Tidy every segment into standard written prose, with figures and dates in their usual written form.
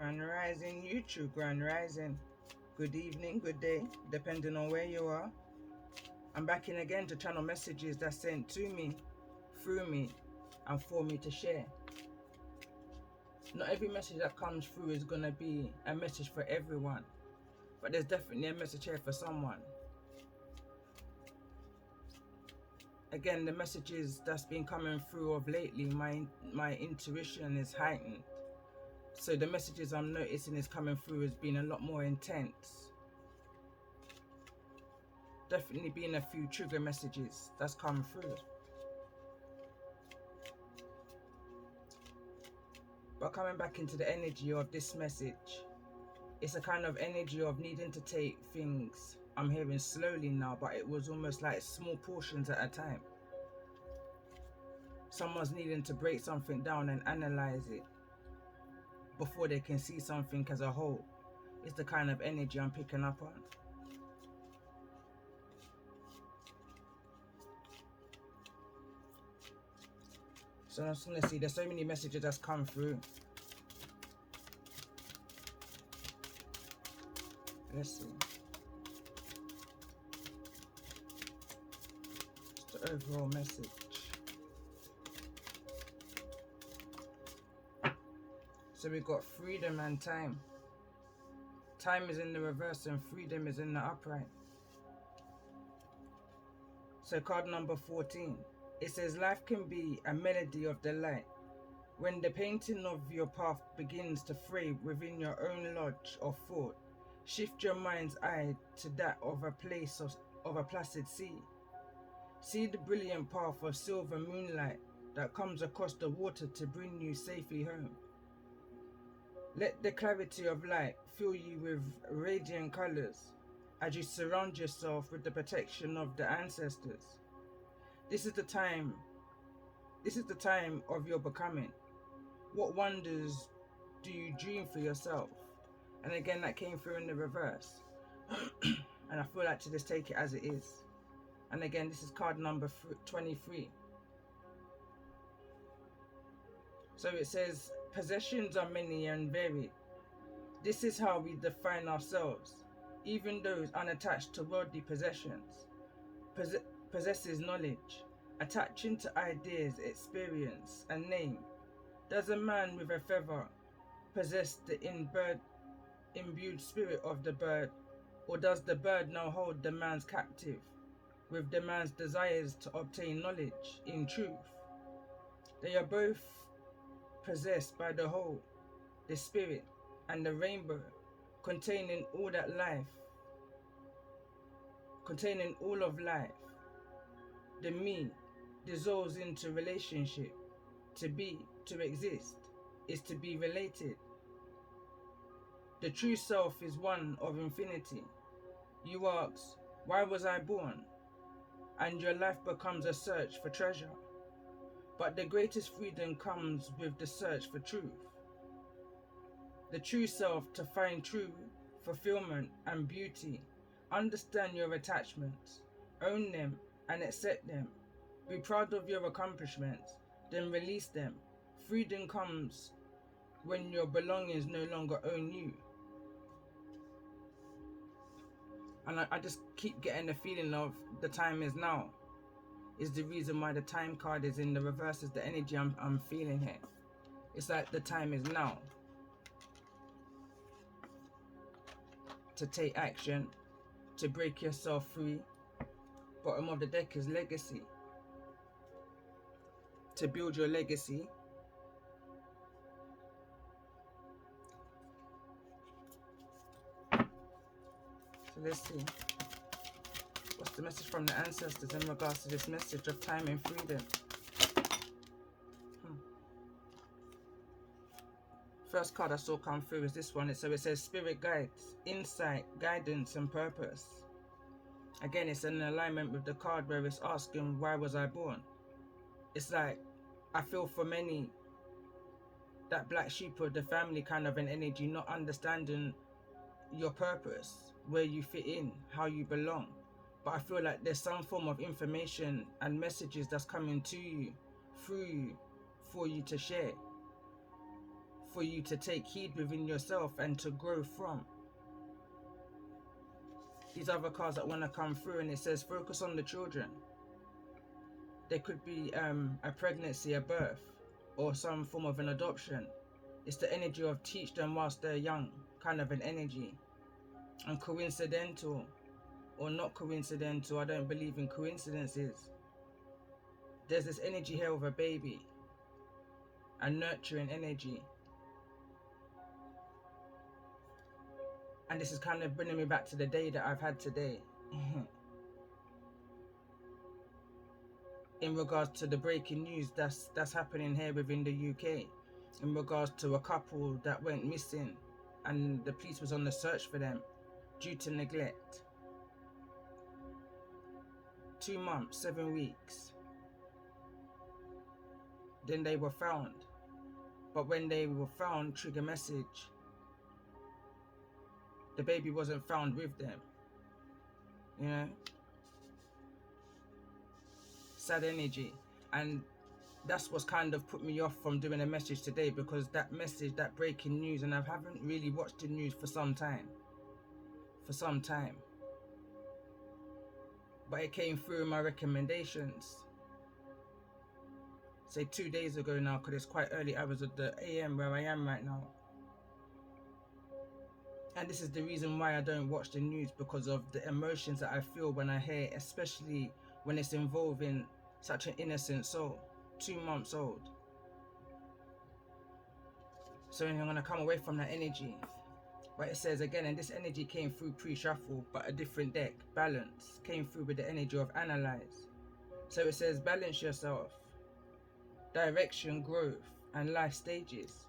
Grand Rising YouTube, Grand Rising. Good evening, good day, depending on where you are. I'm back in again to channel messages that's sent to me, through me, and for me to share. Not every message that comes through is going to be a message for everyone, but there's definitely a message here for someone. Again, the messages that's been coming through of lately, my intuition is heightened. So the messages I'm noticing is coming through has been a lot more intense. Definitely been a few trigger messages that's come through. But coming back into the energy of this message, it's a kind of energy of needing to take things, I'm hearing slowly now, but it was almost like small portions at a time. Someone's needing to break something down and analyze it before they can see something as a whole. It's the kind of energy I'm picking up on. So I'm just going to see, there's so many messages that's come through. Let's see. Just the overall message. So we've got freedom and time. Time is in the reverse and freedom is in the upright. So card number 14. It says life can be a melody of delight. When the painting of your path begins to fray within your own lodge of thought, shift your mind's eye to that of a place of a placid sea. See the brilliant path of silver moonlight that comes across the water to bring you safely home. Let the clarity of light fill you with radiant colors as you surround yourself with the protection of the ancestors. This is the time of your becoming. What wonders do you dream for yourself? And again, that came through in the reverse. And I feel like to just take it as it is. And again, this is card number 23. So it says, possessions are many and varied. This is how we define ourselves. Even those unattached to worldly possessions possesses knowledge, attaching to ideas, experience, and name. Does a man with a feather possess the imbued spirit of the bird, or does the bird now hold the man's captive with the man's desires to obtain knowledge in truth? They are both possessed by the whole, the spirit, and the rainbow, containing all of life. The me dissolves into relationship. To be, to exist, is to be related. The true self is one of infinity. You ask, why was I born? And your life becomes a search for treasure. But the greatest freedom comes with the search for truth. The true self to find true fulfillment and beauty. Understand your attachments, own them and accept them. Be proud of your accomplishments, then release them. Freedom comes when your belongings no longer own you. And I just keep getting the feeling of the time is now. Is the reason why the time card is in the reverse, is the energy I'm feeling here. It's like the time is now to take action, to break yourself free. Bottom of the deck is legacy. To build your legacy. So let's see. What's the message from the ancestors in regards to this message of time and freedom? First card I saw come through is this one. So it says spirit guides, insight, guidance, and purpose. Again, it's in alignment with the card where it's asking, why was I born? It's like, I feel for many, that black sheep of the family kind of an energy, not understanding your purpose, where you fit in, how you belong. But I feel like there's some form of information and messages that's coming to you, through you, for you to share. for you to take heed within yourself and to grow from. These other cards that want to come through, and it says focus on the children. There could be a pregnancy, a birth, or some form of an adoption. It's the energy of teach them whilst they're young, kind of an energy. And coincidental or not coincidental, I don't believe in coincidences. There's this energy here of a baby, a nurturing energy. And this is kind of bringing me back to the day that I've had today. In regards to the breaking news that's happening here within the UK, in regards to a couple that went missing and the police was on the search for them due to neglect. 2 months, 7 weeks. Then they were found. But when they were found, trigger message, the baby wasn't found with them. You know? Sad energy. And that's what's kind of put me off from doing a message today, because that message, that breaking news, and I haven't really watched the news for some time. But it came through in my recommendations. Say 2 days ago now, because it's quite early hours of the AM where I am right now. And this is the reason why I don't watch the news, because of the emotions that I feel when I hear, especially when it's involving such an innocent soul, 2 months old. So I'm going to come away from that energy. But it says again, and this energy came through pre-shuffle, but a different deck, balance, came through with the energy of analyze. So it says balance yourself, direction, growth, and life stages.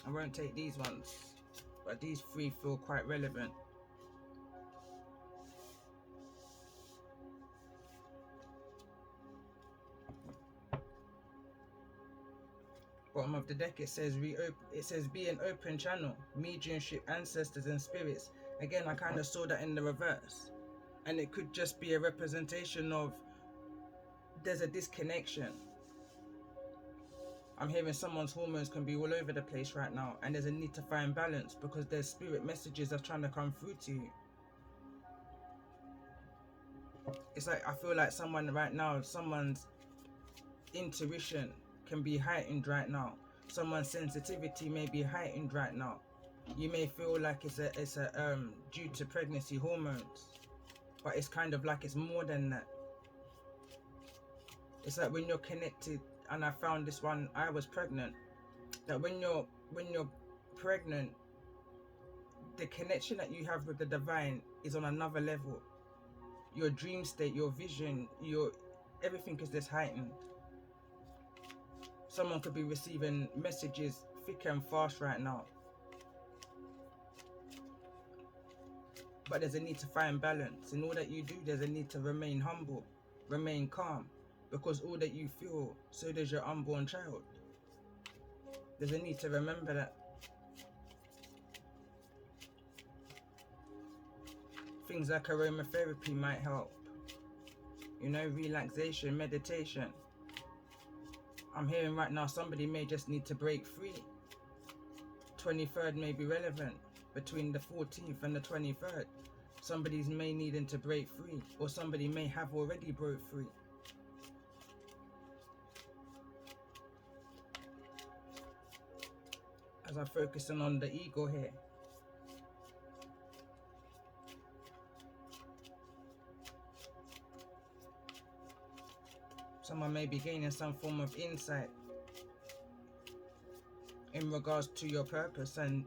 I won't take these ones, but these 3 feel quite relevant. Bottom of the deck, it says be an open channel, mediumship, ancestors and spirits. Again, I kind of saw that in the reverse, and it could just be a representation of there's a disconnection. I'm hearing someone's hormones can be all over the place right now, and there's a need to find balance because there's spirit messages that's trying to come through to you. It's like I feel like someone right now, someone's intuition can be heightened right now. Someone's sensitivity may be heightened right now. You may feel like it's due to pregnancy hormones, but it's kind of like it's more than that. It's like when you're connected, and I found this one, I was pregnant, that when you're pregnant, the connection that you have with the divine is on another level. Your dream state, your vision, everything is just heightened. Someone could be receiving messages thick and fast right now. But there's a need to find balance. In all that you do, there's a need to remain humble, remain calm, because all that you feel, so does your unborn child. There's a need to remember that. Things like aromatherapy might help. You know, relaxation, meditation. I'm hearing right now somebody may just need to break free. 23rd may be relevant. Between the 14th and the 23rd, somebody's may needing to break free, or somebody may have already broke free. As I'm focusing on the ego here. Someone may be gaining some form of insight in regards to your purpose, and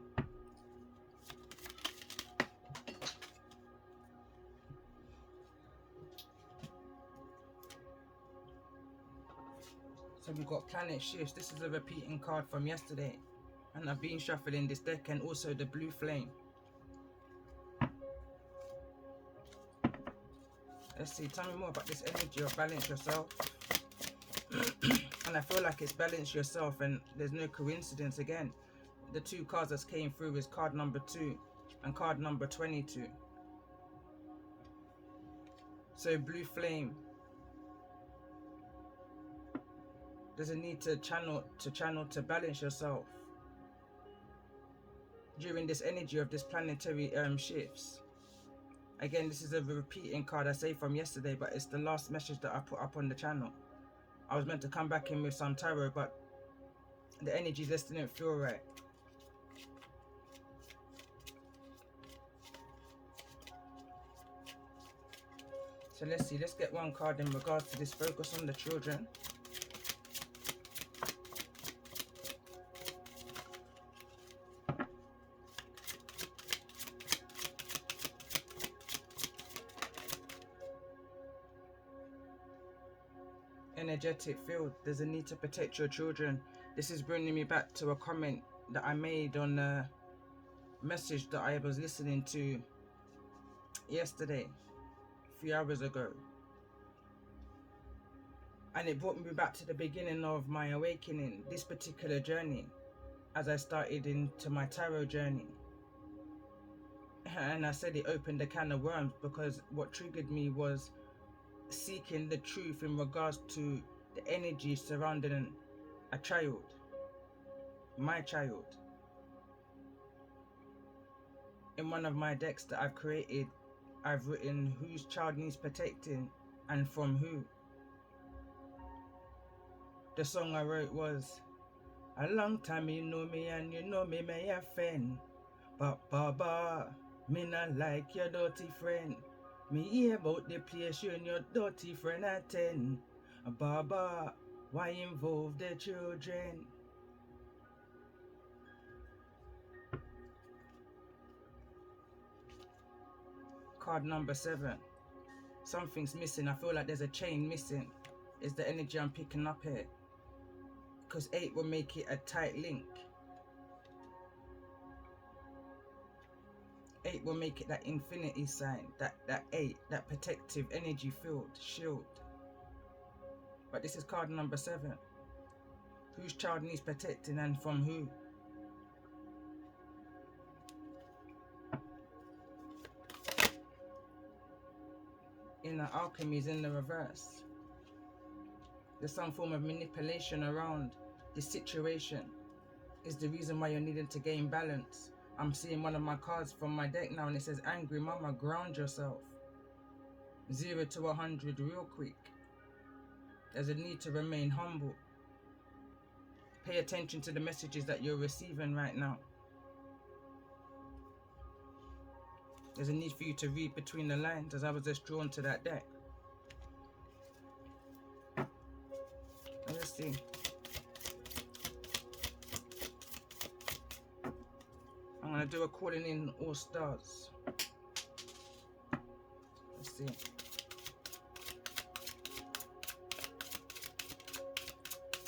so we've got planet shifts. This is a repeating card from yesterday, and I've been shuffling this deck, and also the blue flame. Let's see, tell me more about this energy of balance yourself. And I feel like it's balance yourself, and there's no coincidence again. The 2 cards that came through is card number 2 and card number 22. So blue flame. There's a need to to balance yourself during this energy of this planetary shifts. Again, this is a repeating card I say from yesterday, but it's the last message that I put up on the channel. I was meant to come back in with some tarot, but the energy just didn't feel right. So let's see, let's get one card in regards to this focus on the children. Energetic field, there's a need to protect your children. This is bringing me back to a comment that I made on a message that I was listening to yesterday, a few hours ago. And it brought me back to the beginning of my awakening, this particular journey, as I started into my tarot journey. And I said it opened a can of worms, because what triggered me was seeking the truth in regards to the energy surrounding a child, my child. In one of my decks that I've created, I've written whose child needs protecting and from who. The song I wrote was, a long time you know me and you know me may offend, but Baba, me not like your dirty friend. Me hear about the place you and your dirty friend attend. Baba, why involve the children? Card number 7. Something's missing. I feel like there's a chain missing. Is the energy I'm picking up here. Because 8 will make it a tight link. 8 will make it that infinity sign. That 8, that protective energy field, shield. But this is card number 7. Whose child needs protecting and from who? Inner alchemy is in the reverse. There's some form of manipulation around this situation. Is the reason why you're needing to gain balance. I'm seeing one of my cards from my deck now and it says, angry mama, ground yourself. 0 to 100 real quick. There's a need to remain humble. Pay attention to the messages that you're receiving right now. There's a need for you to read between the lines, as I was just drawn to that deck. Let's see. I'm going to do a calling in all stars. Let's see.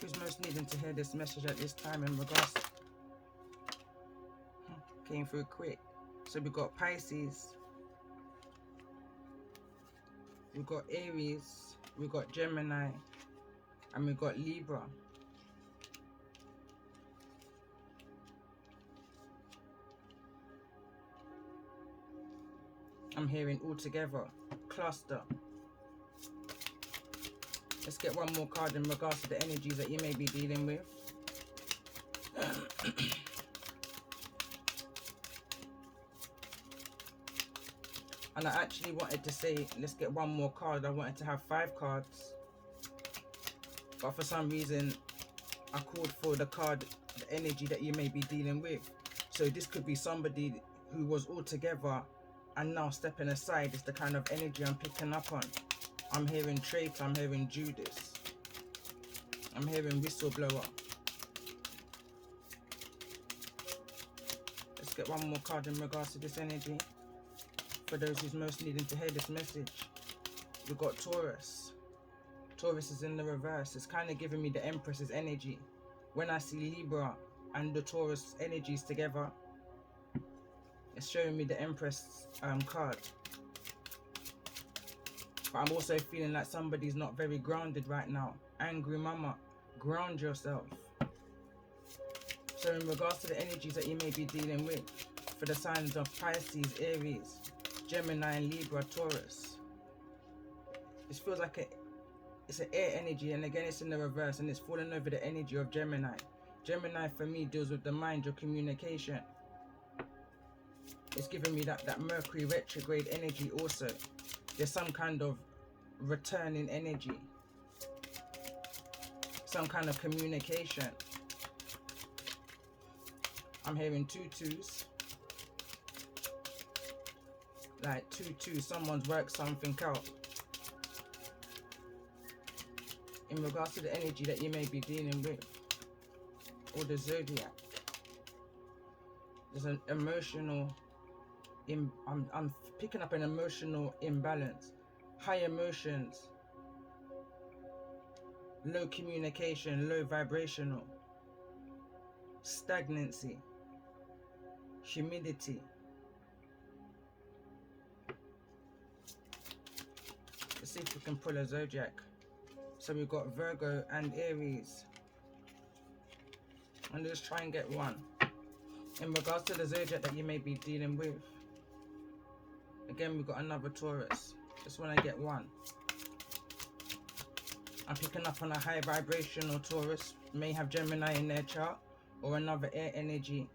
Who's most needing to hear this message at this time in regards? Came through quick. So we got Pisces, we got Aries, we got Gemini, and we got Libra. I'm hearing all together, cluster. Let's get one more card in regards to the energies that you may be dealing with. And I actually wanted to say, let's get one more card. I wanted to have 5 cards. But for some reason, I called for the card, the energy that you may be dealing with. So this could be somebody who was all together and now stepping aside. It's the kind of energy I'm picking up on. I'm hearing traitor, I'm hearing Judas. I'm hearing whistleblower. Let's get one more card in regards to this energy. For those who's most needing to hear this message. We've got Taurus. Taurus is in the reverse. It's kind of giving me the Empress's energy. When I see Libra and the Taurus energies together, it's showing me the Empress card. But I'm also feeling like somebody's not very grounded right now. Angry mama, ground yourself. So in regards to the energies that you may be dealing with, for the signs of Pisces, Aries, Gemini, and Libra, Taurus, this feels like it's an air energy, and again it's in the reverse, and it's falling over the energy of Gemini. Gemini for me deals with the mind, your communication. It's giving me that Mercury retrograde energy also. There's some kind of return in energy, some kind of communication. I'm hearing 2-2s, like 2-2, someone's worked something out. In regards to the energy that you may be dealing with, or the zodiac, there's an emotional, I'm picking up an emotional imbalance, high emotions, low communication, low vibrational, stagnancy, humidity. Let's see if we can pull a zodiac. So we've got Virgo and Aries. And just try and get one. In regards to the zodiac that you may be dealing with, again we've got another Taurus. Just want to get one. I'm picking up on a high vibrational Taurus, may have Gemini in their chart, or another air energy,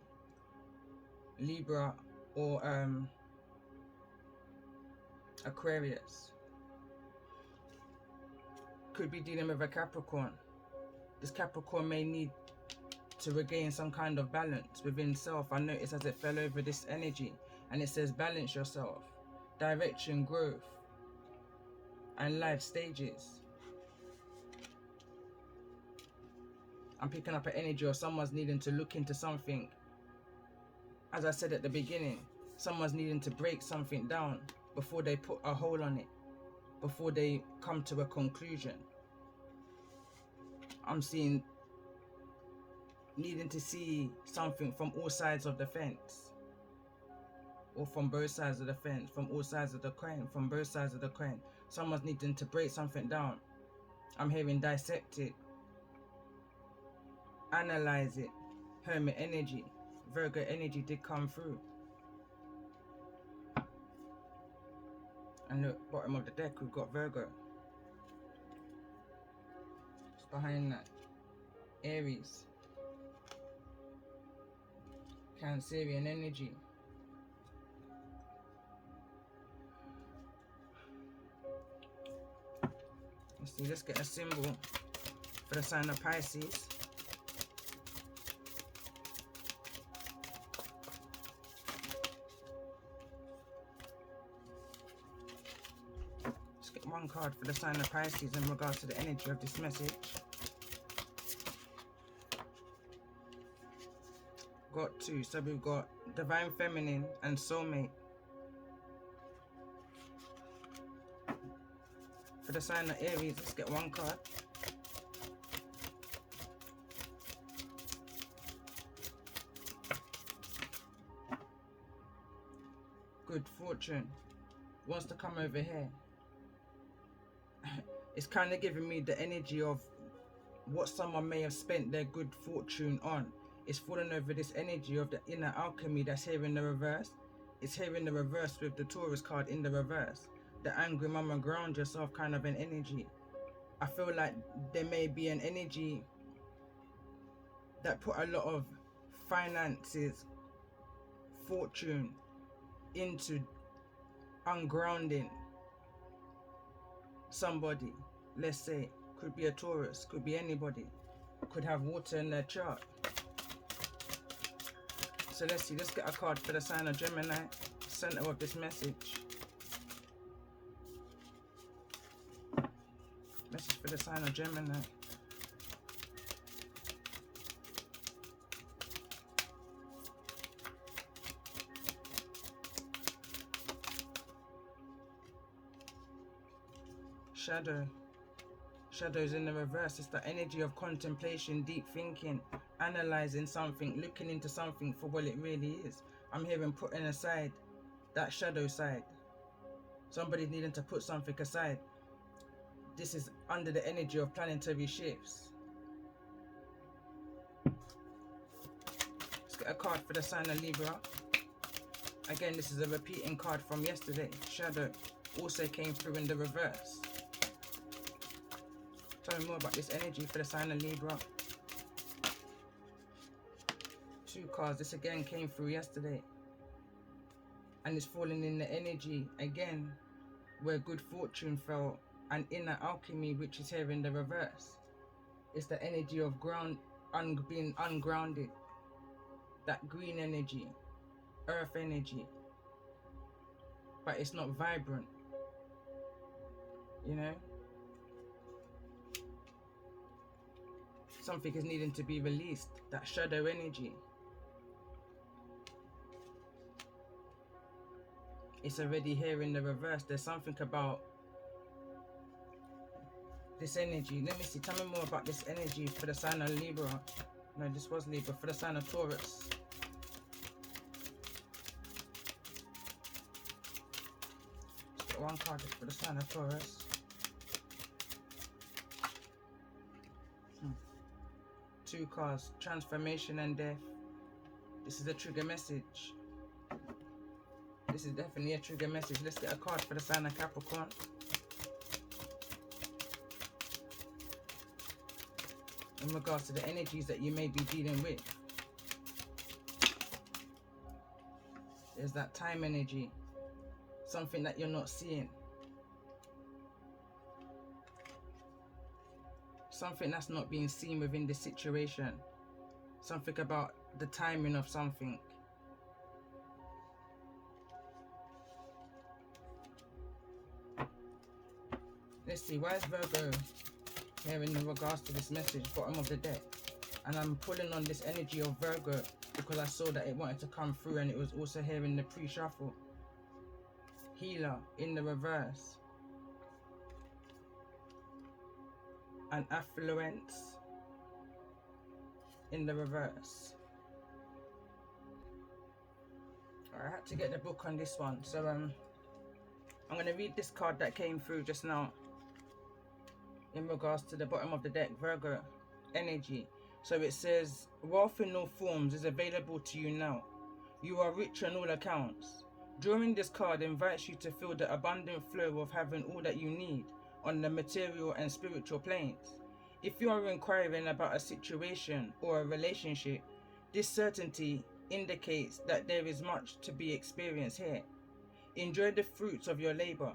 Libra, or Aquarius. Could be dealing with a Capricorn. This Capricorn may need to regain some kind of balance within self. I notice as it fell over this energy, and it says balance yourself, direction, growth, and life stages. I'm picking up an energy of someone's needing to look into something. As I said at the beginning, someone's needing to break something down before they put a hole on it, before they come to a conclusion. I'm seeing needing to see something from all sides of the fence, or from both sides of the fence, from all sides of the coin, from both sides of the coin. Someone's needing to break something down. I'm hearing dissect it, analyze it. Hermit energy, Virgo energy did come through. And look, bottom of the deck we've got Virgo. Just behind that, Aries, Cancerian energy. Let's see, let's get a symbol for the sign of Pisces. Let's get one card for the sign of Pisces in regards to the energy of this message. Got two, so we've got Divine Feminine and Soulmate. For the sign of Aries, let's get one card. Good fortune wants to come over here. It's kind of giving me the energy of what someone may have spent their good fortune on. It's falling over this energy of the inner alchemy that's here in the reverse. It's here in the reverse with the Taurus card in the reverse. The angry mama, ground yourself kind of an energy. I feel like there may be an energy that put a lot of finances, fortune into ungrounding somebody. Let's say, could be a Taurus, could be anybody, could have water in their chart. So let's see, let's get a card for the sign of Gemini, center of this message. Message for the sign of Gemini. Shadow. Shadows in the reverse. It's the energy of contemplation, deep thinking, analyzing something, looking into something for what it really is. I'm hearing putting aside that shadow side. Somebody's needing to put something aside. This is under the energy of planetary shifts. Let's get a card for the sign of Libra. Again, this is a repeating card from yesterday. Shadow also came through in the reverse. Tell me more about this energy for the sign of Libra. 2 cards. This again came through yesterday. And it's falling in the energy again where good fortune fell, and inner alchemy, which is here in the reverse. It's the energy of being ungrounded. That green energy, earth energy. But it's not vibrant. You know? Something is needing to be released. That shadow energy. It's already here in the reverse. There's something about this energy. Let me see. Tell me more about this energy for the sign of Libra. No, this was Libra. For the sign of Taurus. Let's get one card for the sign of Taurus. 2 cards. Transformation and death. This is a trigger message. This is definitely a trigger message. Let's get a card for the sign of Capricorn. In regards to the energies that you may be dealing with. There's that time energy. Something that you're not seeing. Something that's not being seen within the situation. Something about the timing of something. Let's see, why is Virgo here in regards to this message, bottom of the deck? And I'm pulling on this energy of Virgo because I saw that it wanted to come through, and it was also here in the pre-shuffle. Healer in the reverse. And affluence in the reverse. I had to get the book on this one, so I'm going to read this card that came through just now. In regards to the bottom of the deck, Virgo energy. So it says, wealth in all forms is available to you now. You are rich on all accounts. Drawing this card invites you to feel the abundant flow of having all that you need on the material and spiritual planes. If you are inquiring about a situation or a relationship, this certainty indicates that there is much to be experienced here. Enjoy the fruits of your labor.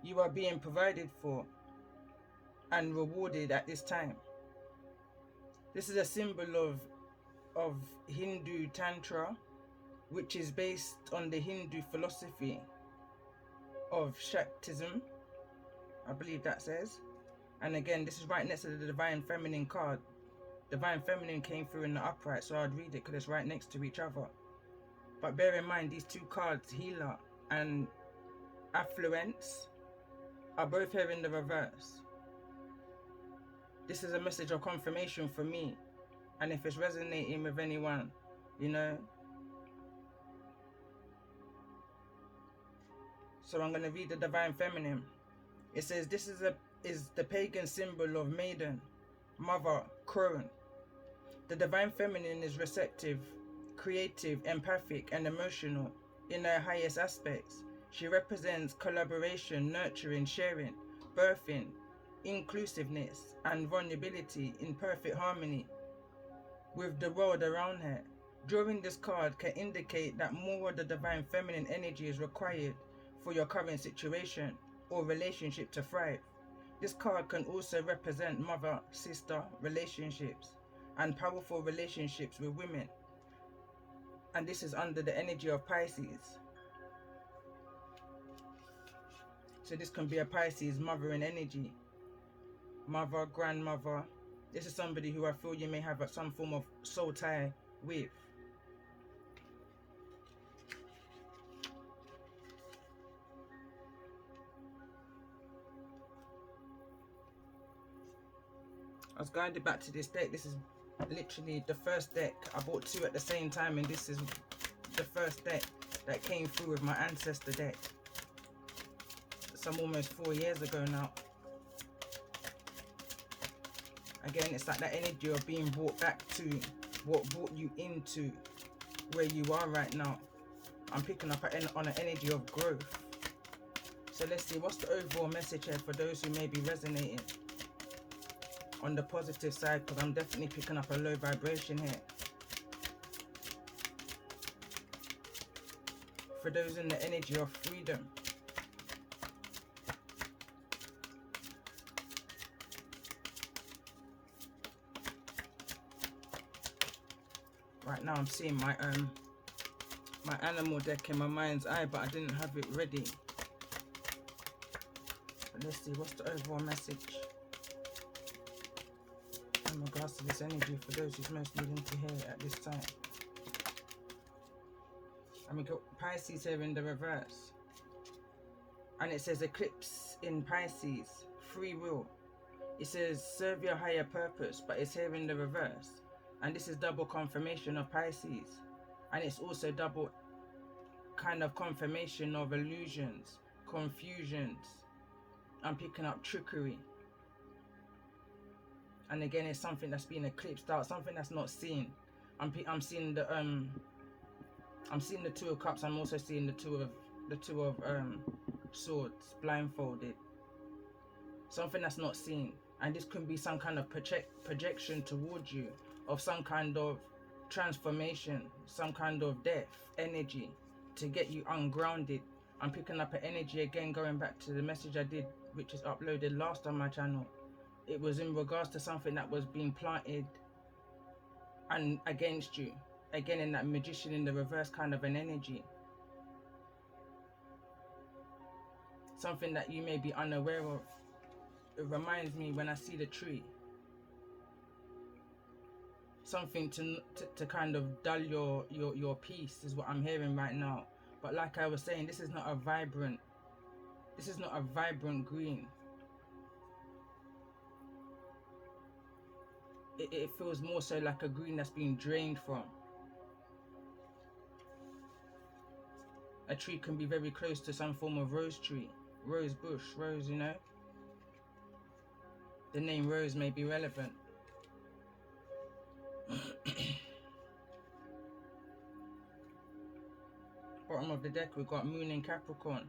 You are being provided for and rewarded at this time. This is a symbol of Hindu Tantra, which is based on the Hindu philosophy of Shaktism, I believe that says. And again, this is right next to the Divine Feminine card. Divine Feminine came through in the upright, so I'd read it because it's right next to each other. But bear in mind, these 2 cards, Healer and Affluence, are both here in the reverse. This is a message of confirmation for me. And if it's resonating with anyone, you know. So I'm going to read the Divine Feminine. It says, this is the pagan symbol of maiden, mother, crone. The Divine Feminine is receptive, creative, empathic, and emotional in her highest aspects. She represents collaboration, nurturing, sharing, birthing, inclusiveness, and vulnerability in perfect harmony with the world around her. Drawing this card can indicate that more of the Divine Feminine energy is required for your current situation or relationship to thrive. This card can also represent mother-sister relationships and powerful relationships with women. And this is under the energy of Pisces. So this can be a Pisces mothering energy. Mother, grandmother. This is somebody who I feel you may have some form of soul tie with. I was guided back to this deck. This is literally the first deck. I bought 2 at the same time, and this is the first deck that came through with my ancestor deck. Some almost 4 years ago now. Again, it's like that energy of being brought back to what brought you into where you are right now. I'm picking up on an energy of growth. So let's see, what's the overall message here for those who may be resonating? on the positive side, because I'm definitely picking up a low vibration here. For those in the energy of freedom. Right now I'm seeing my animal deck in my mind's eye, but I didn't have it ready. But let's see, what's the overall message in regards to this energy for those who's most needing to hear it at this time. And we got Pisces here in the reverse. And it says eclipse in Pisces, free will. It says serve your higher purpose, but it's here in the reverse. And this is double confirmation of Pisces. And it's also double kind of confirmation of illusions, confusions. I'm picking up trickery. And again, it's something that's been eclipsed out, something that's not seen. I'm seeing the Two of Cups. I'm also seeing the two of Swords, blindfolded. Something that's not seen, and this could be some kind of projection towards you of some kind of transformation, some kind of death energy to get you ungrounded. I'm picking up an energy again, going back to the message I did, which is uploaded last on my channel. It was in regards to something that was being planted and against you. Again, in that Magician in the reverse kind of an energy. Something that you may be unaware of. It reminds me when I see the tree. Something to kind of dull your peace is what I'm hearing right now. But like I was saying, this is not a vibrant green. It feels more so like a green that's being drained from. A tree can be very close to some form of rose tree, rose bush, rose, you know. The name rose may be relevant. Bottom of the deck, we've got Moon in Capricorn.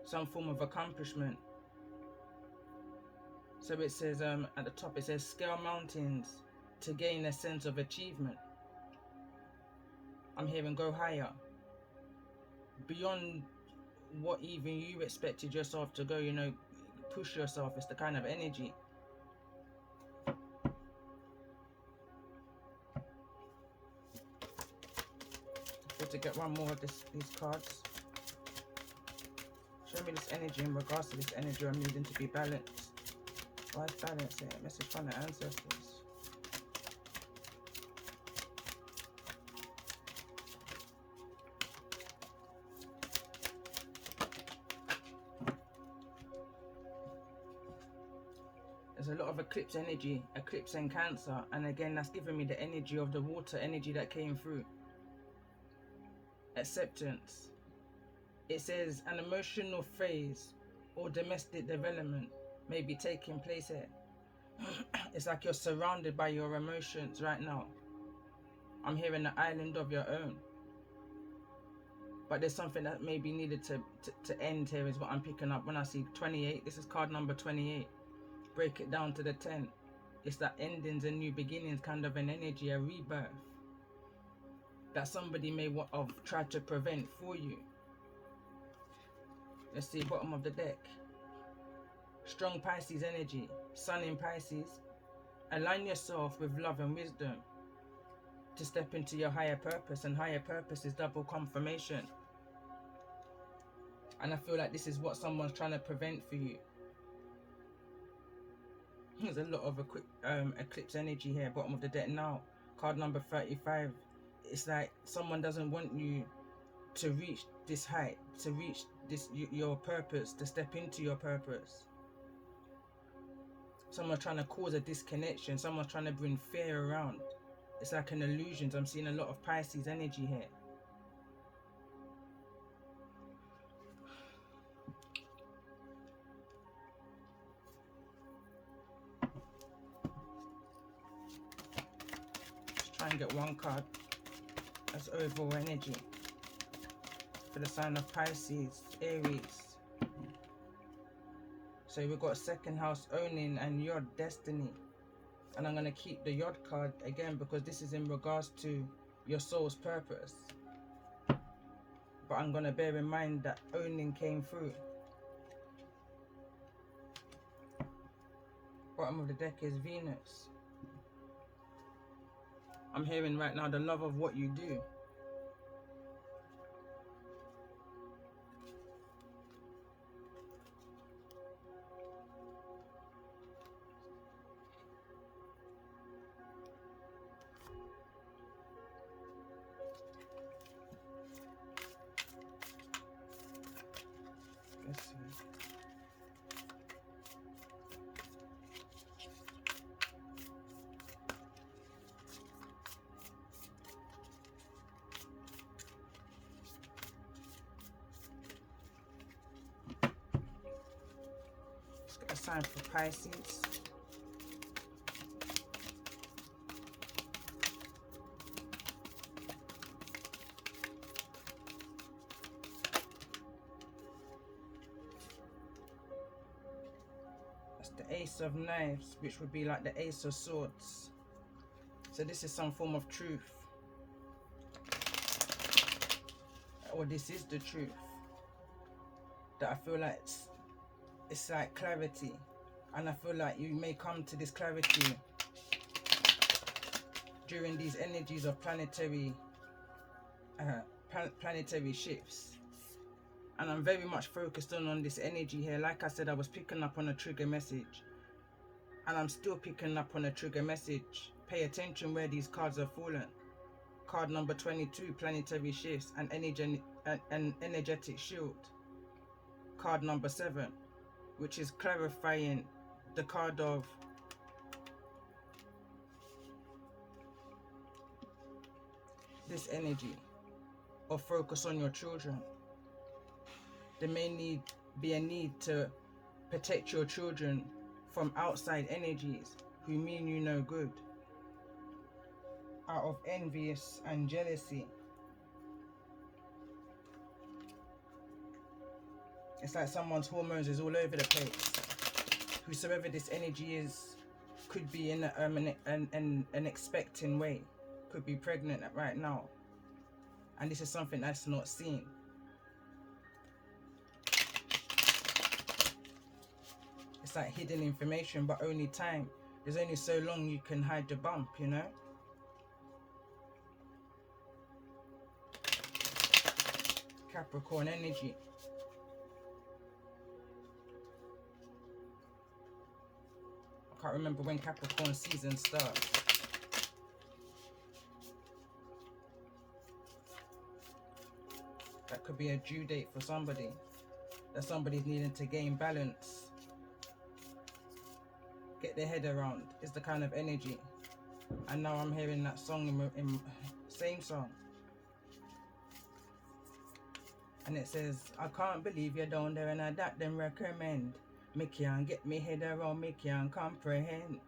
Some form of accomplishment. So it says, at the top, it says, scale mountains to gain a sense of achievement. I'm hearing go higher. Beyond what even you expected yourself to go, you know, push yourself. It's the kind of energy. To get one more of these cards. Show me this energy in regards to this energy I'm needing to be balanced. Why is balance here? Message from the ancestors. There's a lot of eclipse energy, eclipse and Cancer, and again that's giving me the energy of the water energy that came through. Acceptance. It says an emotional phase or domestic development may be taking place here. It's like you're surrounded by your emotions right now. I'm hearing the island of your own. But there's something that may be needed to end here is what I'm picking up when I see 28. This is card number 28. Break it down to the 10. It's that endings and new beginnings kind of an energy, a rebirth. That somebody may have tried to prevent for you. Let's see, bottom of the deck. Strong Pisces energy. Sun in Pisces. Align yourself with love and wisdom to step into your higher purpose. And higher purpose is double confirmation. And I feel like this is what someone's trying to prevent for you. There's a lot of eclipse energy here, bottom of the deck now. Card number 35. It's like someone doesn't want you to reach this height, to reach this your purpose, to step into your purpose. Someone's trying to cause a disconnection. Someone's trying to bring fear around. It's like an illusion. I'm seeing a lot of Pisces energy here. Let's try and get one card. That's overall energy for the sign of Pisces, Aries. So So we've got second house owning and your destiny. And I'm going to keep the Yod card again because this is in regards to your soul's purpose. But I'm going to bear in mind that owning came through. Bottom of the deck is Venus. I'm hearing right now the love of what you do. Let's see. Let's get a sign for Pisces. The Ace of Knives, which would be like the Ace of Swords. So this is some form of truth, or this is the truth, that I feel like it's like clarity, and I feel like you may come to this clarity during these energies of planetary shifts. And I'm very much focused on this energy here. Like I said, I was picking up on a trigger message. And I'm still picking up on a trigger message. Pay attention where these cards are fallen. Card number 22, planetary shifts and energetic shield. Card number 7, which is clarifying the card of this energy of focus on your children. There may be a need to protect your children from outside energies who mean you no good, out of envious and jealousy. It's like someone's hormones is all over the place. Whosoever this energy is could be in an expecting way, could be pregnant right now, and this is something that's not seen. It's like hidden information, but only time. There's only so long you can hide the bump, you know? Capricorn energy. I can't remember when Capricorn season starts. That could be a due date for somebody. That somebody's needing to gain balance, get their head around. Is the kind of energy. And now I'm hearing that song in same song. And it says, I can't believe you're down there and I that them recommend. Me can't get me head around, me can't comprehend.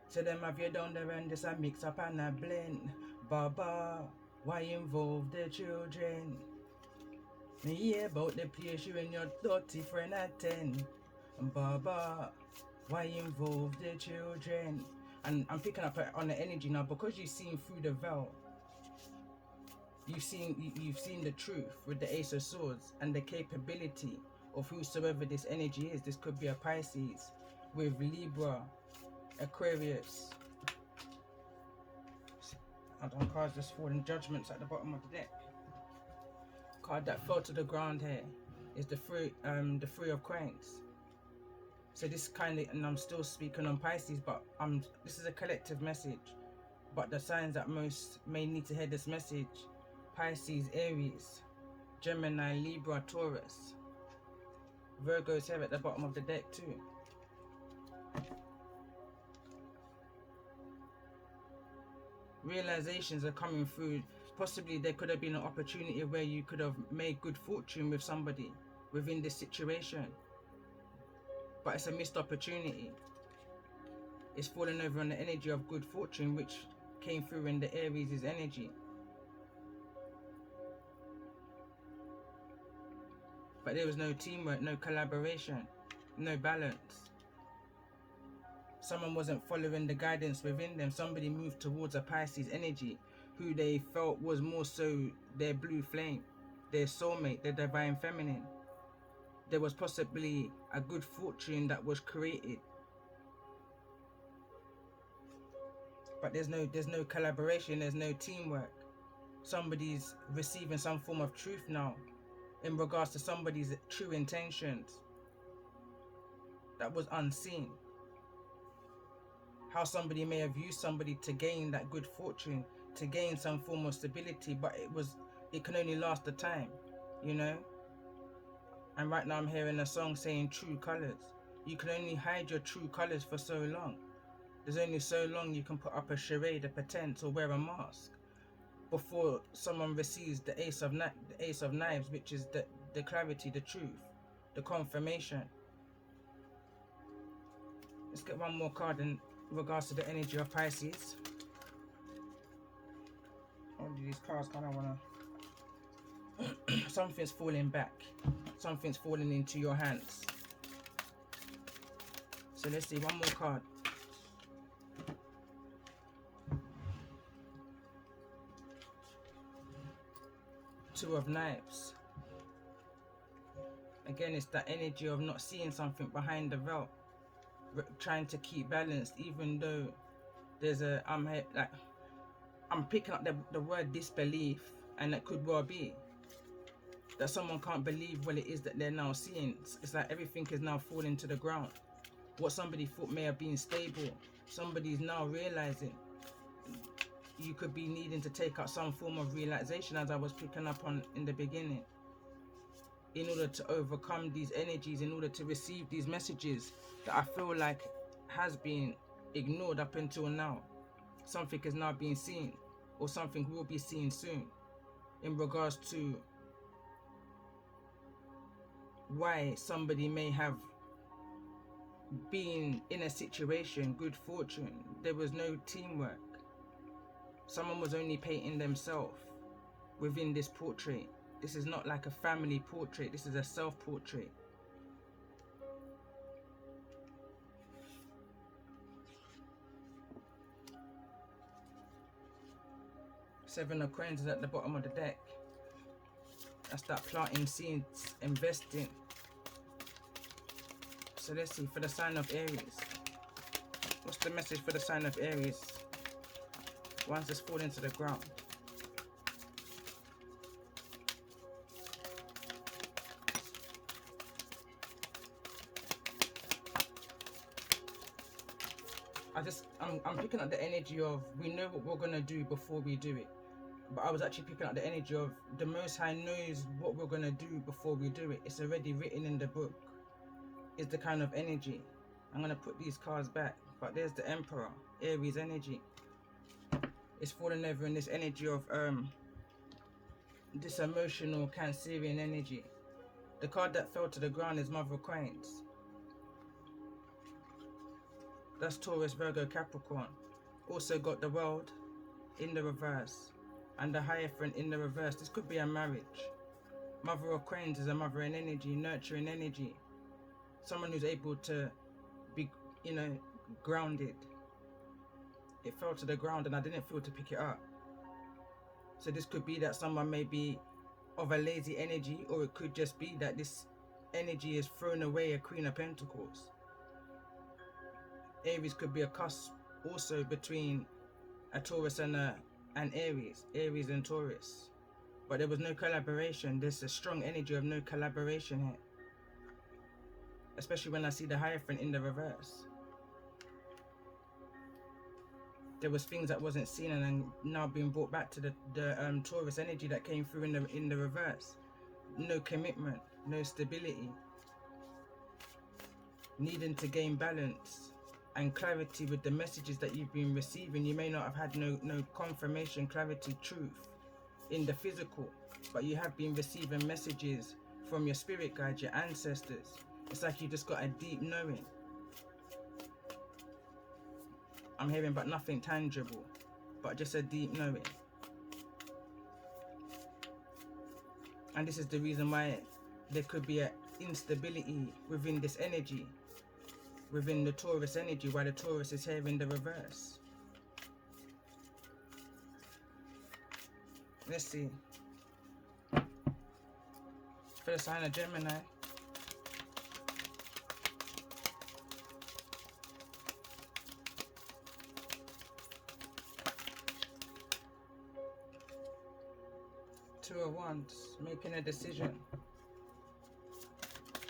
So them have you down there and this a mix up and a blend. Baba, why involve the children? Me hear about the place you and your dirty friend attend. Baba, why involve the children? And I'm picking up on the energy now because you've seen through the veil. You've seen the truth with the Ace of Swords and the capability of whosoever this energy is. This could be a Pisces with Libra, Aquarius. And on cards just falling, Judgments at the bottom of the deck. Card that fell to the ground here is the Three of Coins. So this kind of, and I'm still speaking on Pisces, but this is a collective message. But the signs that most may need to hear this message: Pisces, Aries, Gemini, Libra, Taurus. Virgo's here at the bottom of the deck too. Realizations are coming through. Possibly there could have been an opportunity where you could have made good fortune with somebody within this situation. But it's a missed opportunity. It's fallen over on the energy of good fortune, which came through in the Aries' energy. But there was no teamwork, no collaboration, no balance. Someone wasn't following the guidance within them. Somebody moved towards a Pisces energy who they felt was more so their blue flame, their soulmate, their divine feminine. There was possibly a good fortune that was created, but there's no collaboration, there's no teamwork. Somebody's receiving some form of truth now in regards to somebody's true intentions that was unseen. How somebody may have used somebody to gain that good fortune, to gain some form of stability, but it can only last a time, you know. And right now I'm hearing a song saying true colors. You can only hide your true colors for so long. There's only so long you can put up a charade, a pretense, or wear a mask before someone receives the ace of knives, which is the clarity, the truth, the confirmation. Let's get one more card in regards to the energy of Pisces. All of these cards kind of want to... Something's falling back. Something's falling into your hands. So let's see, one more card. Two of Knives. Again, it's that energy of not seeing something behind the veil. Trying to keep balanced, even though there's a... I'm picking up the word disbelief, and that could well be that someone can't believe what it is that they're now seeing. It's like everything is now falling to the ground. What somebody thought may have been stable, somebody's now realizing. You could be needing to take out some form of realization, as I was picking up on in the beginning, in order to overcome these energies, in order to receive these messages that I feel like has been ignored up until now. Something is now being seen, or something will be seen soon, in regards to why somebody may have been in a situation, good fortune. There was no teamwork. Someone was only painting themselves within this portrait. This is not like a family portrait. This is a self-portrait. Seven of Coins is at the bottom of the deck. That's that planting seeds, investing. So let's see, for the sign of Aries. What's the message for the sign of Aries? Once it's falling to the ground. I'm picking up the energy of, we know what we're going to do before we do it. But I was actually picking up the energy of, the Most High knows what we're going to do before we do it. It's already written in the book. Is the kind of energy. I'm going to put these cards back. But there's the Emperor, Aries energy. It's falling over in this energy of this emotional Cancerian energy. The card that fell to the ground is Mother of Coins. That's Taurus, Virgo, Capricorn. Also got the World in the reverse and the Hierophant in the reverse. This could be a marriage. Mother of Coins is a mother in energy, nurturing energy. Someone who's able to be, you know, grounded. It fell to the ground and I didn't feel to pick it up. So this could be that someone may be of a lazy energy, or it could just be that this energy is thrown away a Queen of Pentacles. Aries could be a cusp also between a Taurus and an Aries and Taurus. But there was no collaboration. There's a strong energy of no collaboration here. Especially when I see the Hierophant in the reverse. There was things that wasn't seen and now being brought back to the Taurus energy that came through in the reverse. No commitment, no stability. Needing to gain balance and clarity with the messages that you've been receiving. You may not have had no confirmation, clarity, truth in the physical, but you have been receiving messages from your spirit guides, your ancestors. It's like you just got a deep knowing. I'm hearing but nothing tangible, but just a deep knowing. And this is the reason why there could be instability within this energy, within the Taurus energy, while the Taurus is here in the reverse. Let's see. For the sign of Gemini, Two of Wands, making a decision.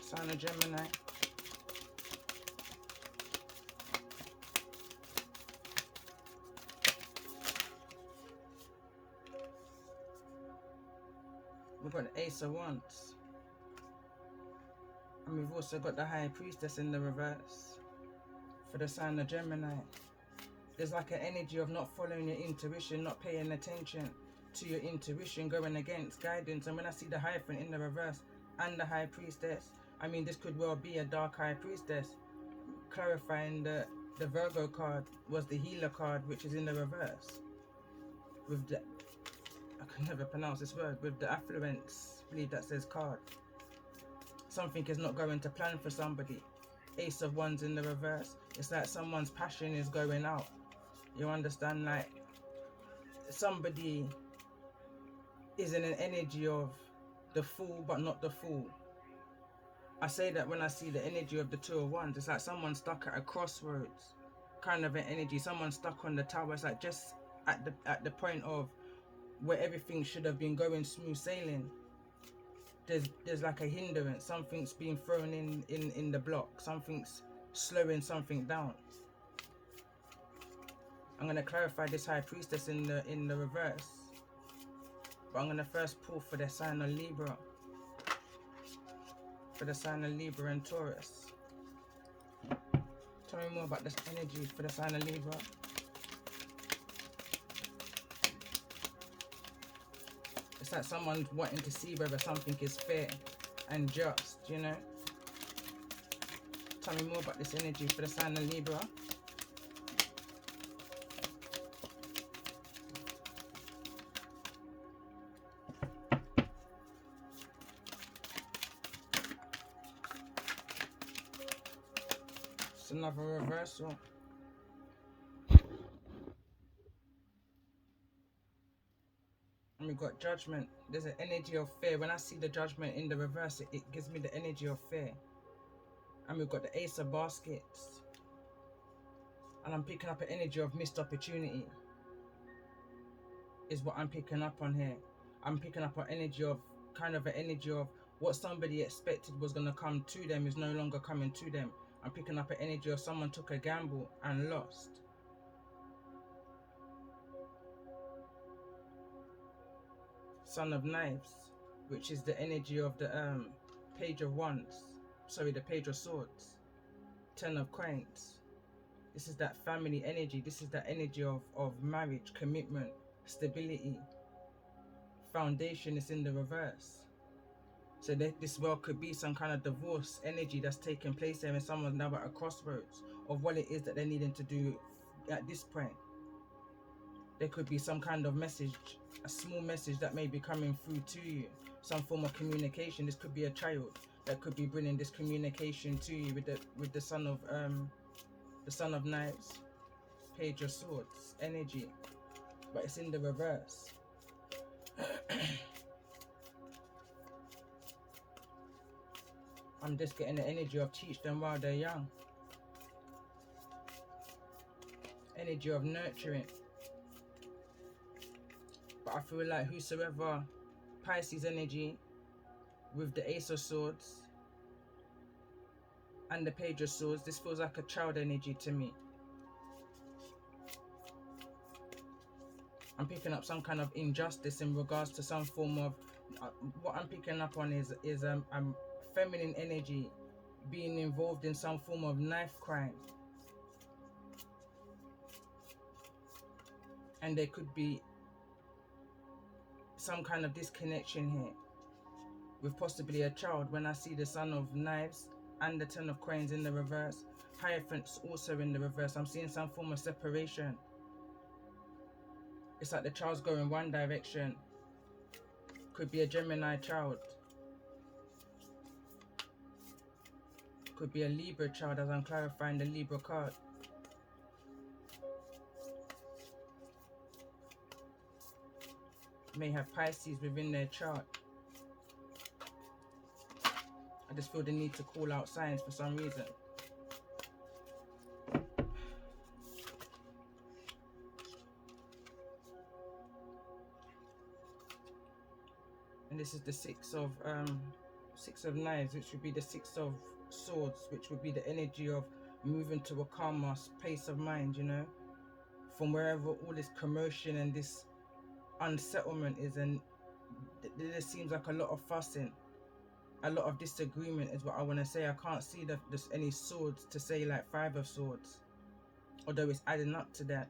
Sign of Gemini. We've got the Ace of Wands. And we've also got the High Priestess in the reverse. For the sign of Gemini. There's like an energy of not following your intuition, not paying attention to your intuition, going against guidance. And when I see the Hierophant in the reverse and the High Priestess, I mean, this could well be a Dark High Priestess. Clarifying the Virgo card was the Healer card, which is in the reverse. With the, I can never pronounce this word, with the affluence, I believe that says card. Something is not going to plan for somebody. Ace of Wands in the reverse. It's like someone's passion is going out. You understand? Like somebody is in an energy of the Fool, but not the Fool. I say that when I see the energy of the Two of Wands, it's like someone stuck at a crossroads, kind of an energy. Someone stuck on the tower. It's like just at the point of where everything should have been going smooth sailing. There's like a hindrance. Something's being thrown in the block. Something's slowing something down. I'm gonna clarify this High Priestess in the reverse, but I'm gonna first pull for the sign of Libra. For the sign of Libra and Taurus. Tell me more about this energy for the sign of Libra. It's like someone's wanting to see whether something is fair and just, you know. Tell me more about this energy for the sign of Libra. It's another reversal. And we got Judgment. There's an energy of fear. When I see the Judgment in the reverse, it gives me the energy of fear. And we've got the Ace of Baskets. And I'm picking up an energy of missed opportunity. Is what I'm picking up on here. I'm picking up an energy of, kind of an energy of what somebody expected was going to come to them is no longer coming to them. I'm picking up an energy of someone took a gamble and lost. Son of Knives, which is the energy of the Page of Wands. Sorry, the Page of Swords. Ten of Coins. This is that family energy. This is that energy of marriage, commitment, stability. Foundation is in the reverse. So this well could be some kind of divorce energy that's taking place there, and someone's now at a crossroads of what it is that they're needing to do at this point. There could be some kind of message, a small message that may be coming through to you, some form of communication. This could be a child that could be bringing this communication to you with the Son of Knives, Page of Swords energy, but it's in the reverse. I'm just getting the energy of teach them while they're young. Energy of nurturing. But I feel like whosoever, Pisces energy with the Ace of Swords and the Page of Swords, this feels like a child energy to me. I'm picking up some kind of injustice in regards to some form of, what I'm picking up on is feminine energy being involved in some form of knife crime. And there could be some kind of disconnection here with possibly a child. When I see the Son of Knives and the Ten of Coins in the reverse, Hierophant's also in the reverse, I'm seeing some form of separation. It's like the child's going one direction. Could be a Gemini child. could be a Libra child, as I'm clarifying the Libra card. May have Pisces within their chart. I just feel the need to call out signs for some reason. And this is the Six of Knives, which would be the Six of Swords, which would be the energy of moving to a calmer place of mind, you know, from wherever all this commotion and this unsettlement is. And there seems like a lot of fussing, a lot of disagreement is what I want to say. I can't see that there's any swords to say, like Five of Swords, although it's adding up to that.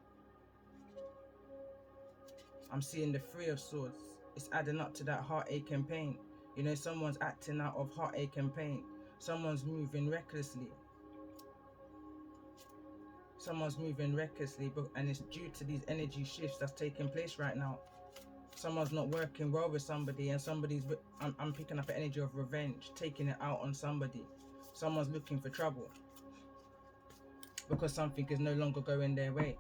I'm seeing the Three of Swords. It's adding up to that heartache and pain. You know, someone's acting out of heartache and pain. Someone's moving recklessly. Someone's moving recklessly, and it's due to these energy shifts that's taking place right now. Someone's not working well with somebody, and I'm picking up an energy of revenge, taking it out on somebody. Someone's looking for trouble because something is no longer going their way.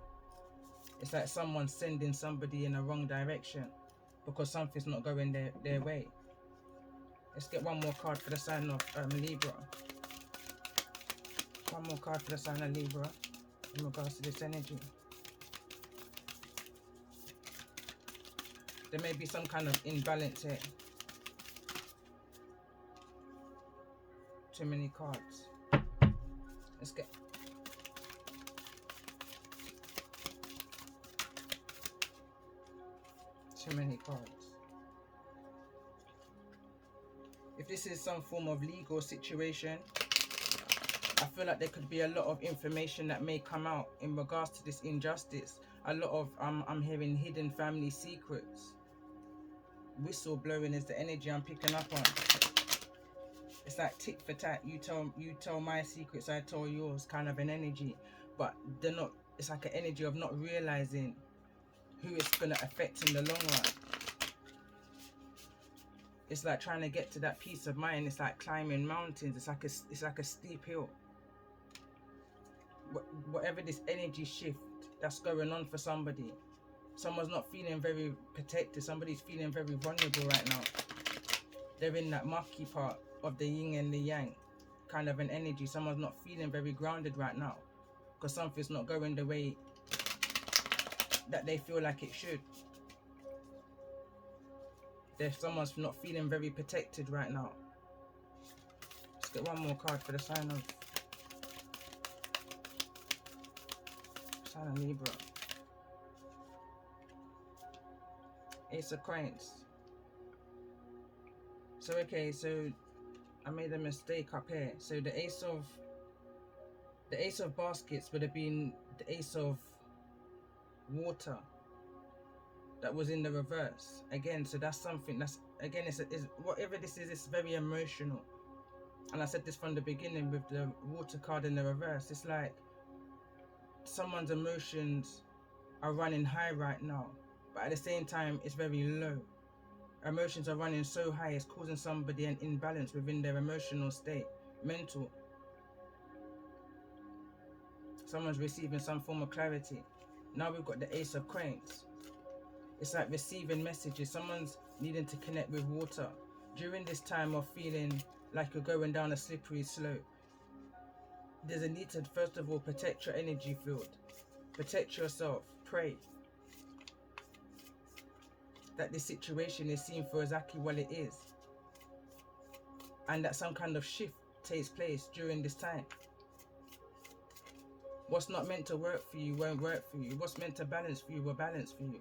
It's like someone's sending somebody in a wrong direction because something's not going their way. Let's get one more card for the sign of Libra. One more card for the sign of Libra in regards to this energy. There may be some kind of imbalance here. Too many cards. Let's get... Too many cards. If this is some form of legal situation, I feel like there could be a lot of information that may come out in regards to this injustice. A lot of, I'm hearing hidden family secrets. Whistleblowing is the energy I'm picking up on. It's like tit for tat. You tell my secrets, I tell yours, kind of an energy. But they're not, it's like an energy of not realizing who it's going to affect in the long run. It's like trying to get to that peace of mind. It's like climbing mountains. It's like a steep hill. Whatever this energy shift that's going on for somebody, someone's not feeling very protected. Somebody's feeling very vulnerable right now. They're in that mucky part of the yin and the yang kind of an energy. Someone's not feeling very grounded right now because something's not going the way that they feel like it should. Someone's not feeling very protected right now. Let's get one more card for the sign of Libra. Ace of Coins. So okay, so I made a mistake up here. So the Ace of Baskets would have been the Ace of Water that was in the reverse again. So that's something that's, again, is whatever this is, it's very emotional. And I said this from the beginning with the Water card in the reverse. It's like someone's emotions are running high right now, but at the same time it's very low. Emotions are running so high, it's causing somebody an imbalance within their emotional state, mental. Someone's receiving some form of clarity. Now we've got the Ace of Coins. It's like receiving messages. Someone's needing to connect with water during this time of feeling like you're going down a slippery slope. There's a need to, first of all, protect your energy field. Protect yourself. Pray that this situation is seen for exactly what it is, and that some kind of shift takes place during this time. What's not meant to work for you won't work for you. What's meant to balance for you will balance for you.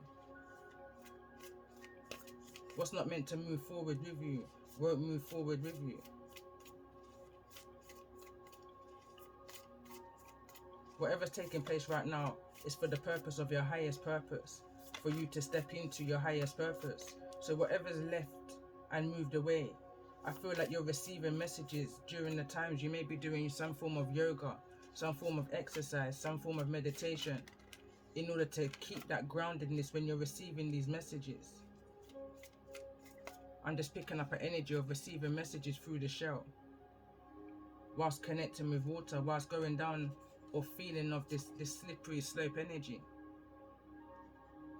What's not meant to move forward with you won't move forward with you. Whatever's taking place right now is for the purpose of your highest purpose, for you to step into your highest purpose. So whatever's left and moved away, I feel like you're receiving messages during the times you may be doing some form of yoga, some form of exercise, some form of meditation, in order to keep that groundedness when you're receiving these messages. I'm just picking up an energy of receiving messages through the shell. whilst connecting with water, whilst going down or feeling of this slippery slope energy.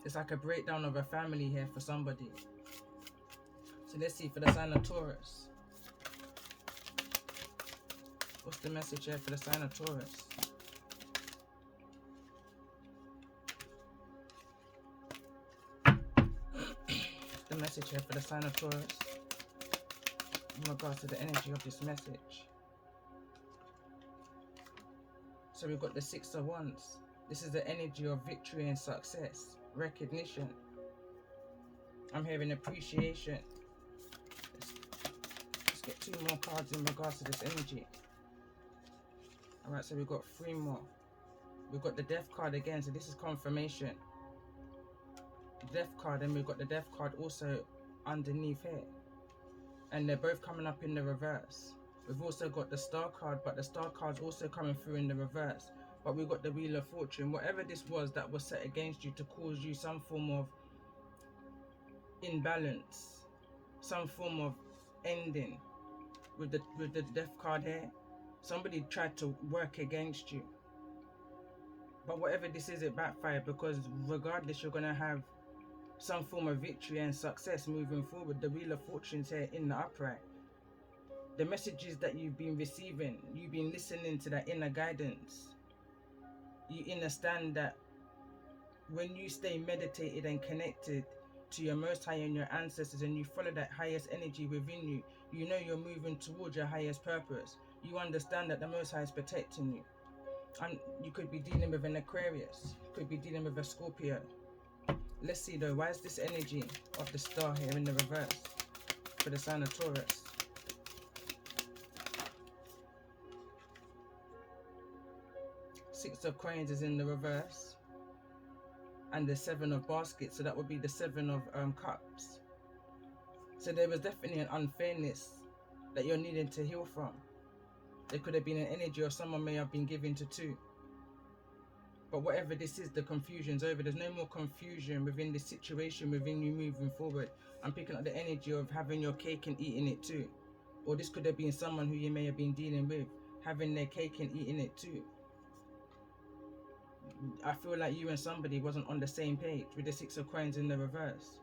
It's like a breakdown of a family here for somebody. So let's see for the sign of Taurus. What's the message here for the sign of Taurus? What's the message here for the sign of Taurus in regards to the energy of this message? So we've got the Six of Wands. This is the energy of victory and success, recognition. I'm hearing appreciation. Let's get 2 more cards in regards to this energy. Alright, so we've got 3 more. We've got the Death card again, so this is confirmation. Death card, and we've got the Death card also underneath here. And they're both coming up in the reverse. We've also got the Star card, but the Star card's also coming through in the reverse. But we've got the Wheel of Fortune. Whatever this was that was set against you to cause you some form of imbalance, some form of ending. With the Death card here, somebody tried to work against you. But whatever this is, it backfired, because regardless, you're going to have some form of victory and success moving forward. The Wheel of Fortune's here in the upright. The messages that you've been receiving, you've been listening to that inner guidance. You understand that when you stay meditated and connected to your Most High and your ancestors, and you follow that highest energy within you, you know you're moving towards your highest purpose. You understand that the Most High is protecting you. And you could be dealing with an Aquarius, you could be dealing with a Scorpio. Let's see though, why is this energy of the Star here in the reverse for the sign of Taurus? Six of Coins is in the reverse, and the 7 of Baskets, so that would be the 7 of Cups. So there was definitely an unfairness that you're needing to heal from. There could have been an energy, or someone may have been given to 2. But whatever this is, the confusion's over. There's no more confusion within this situation, within you moving forward. I'm picking up the energy of having your cake and eating it too. Or this could have been someone who you may have been dealing with, having their cake and eating it too. I feel like you and somebody wasn't on the same page with the 6 of Coins in the reverse.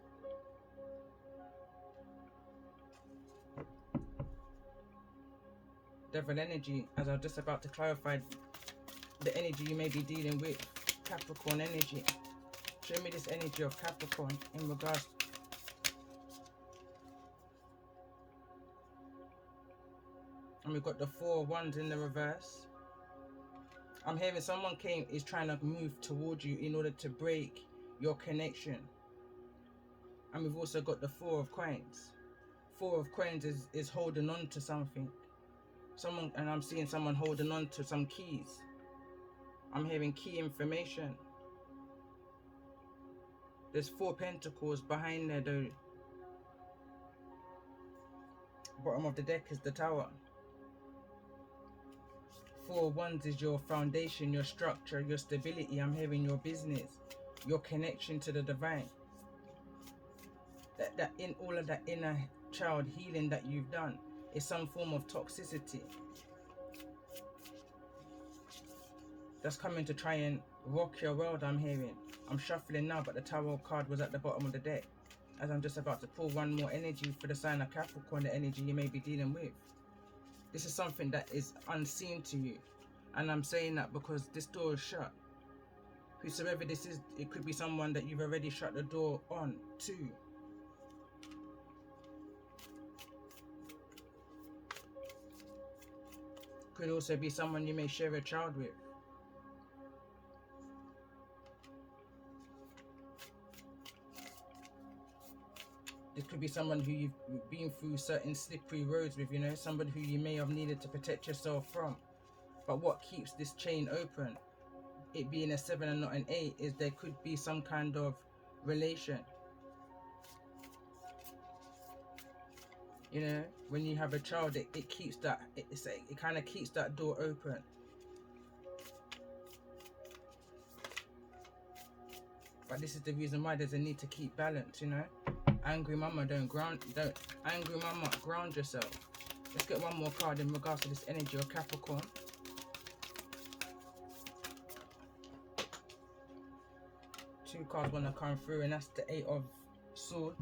Devil energy, as I was just about to clarify, the energy you may be dealing with, Capricorn energy. Show me this energy of Capricorn in regards. And we've got the 4 of Wands in the reverse. I'm hearing someone is trying to move towards you in order to break your connection. And we've also got the 4 of Coins. 4 of Coins is holding on to something. And I'm seeing someone holding on to some keys. I'm hearing key information. There's 4 Pentacles behind there though. Bottom of the deck is the Tower. 4 of Wands is your foundation, your structure, your stability. I'm hearing your business, your connection to the divine. That in all of that inner child healing that you've done is some form of toxicity that's coming to try and rock your world. I'm hearing. I'm shuffling now, but the Tower card was at the bottom of the deck. As I'm just about to pull one more energy for the sign of Capricorn, the energy you may be dealing with. This is something that is unseen to you. And I'm saying that because this door is shut. Whosoever this is, it could be someone that you've already shut the door on to. Could also be someone you may share a child with. It could be someone who you've been through certain slippery roads with, you know, somebody who you may have needed to protect yourself from. But what keeps this chain open, it being a 7 and not an 8, is there could be some kind of relation. You know, when you have a child, it keeps that, it kind of keeps that door open. But this is the reason why there's a need to keep balance, you know. Angry mama, don't ground yourself. Let's get one more card in regards to this energy of Capricorn. Two cards want to come through, and that's the Eight of Swords.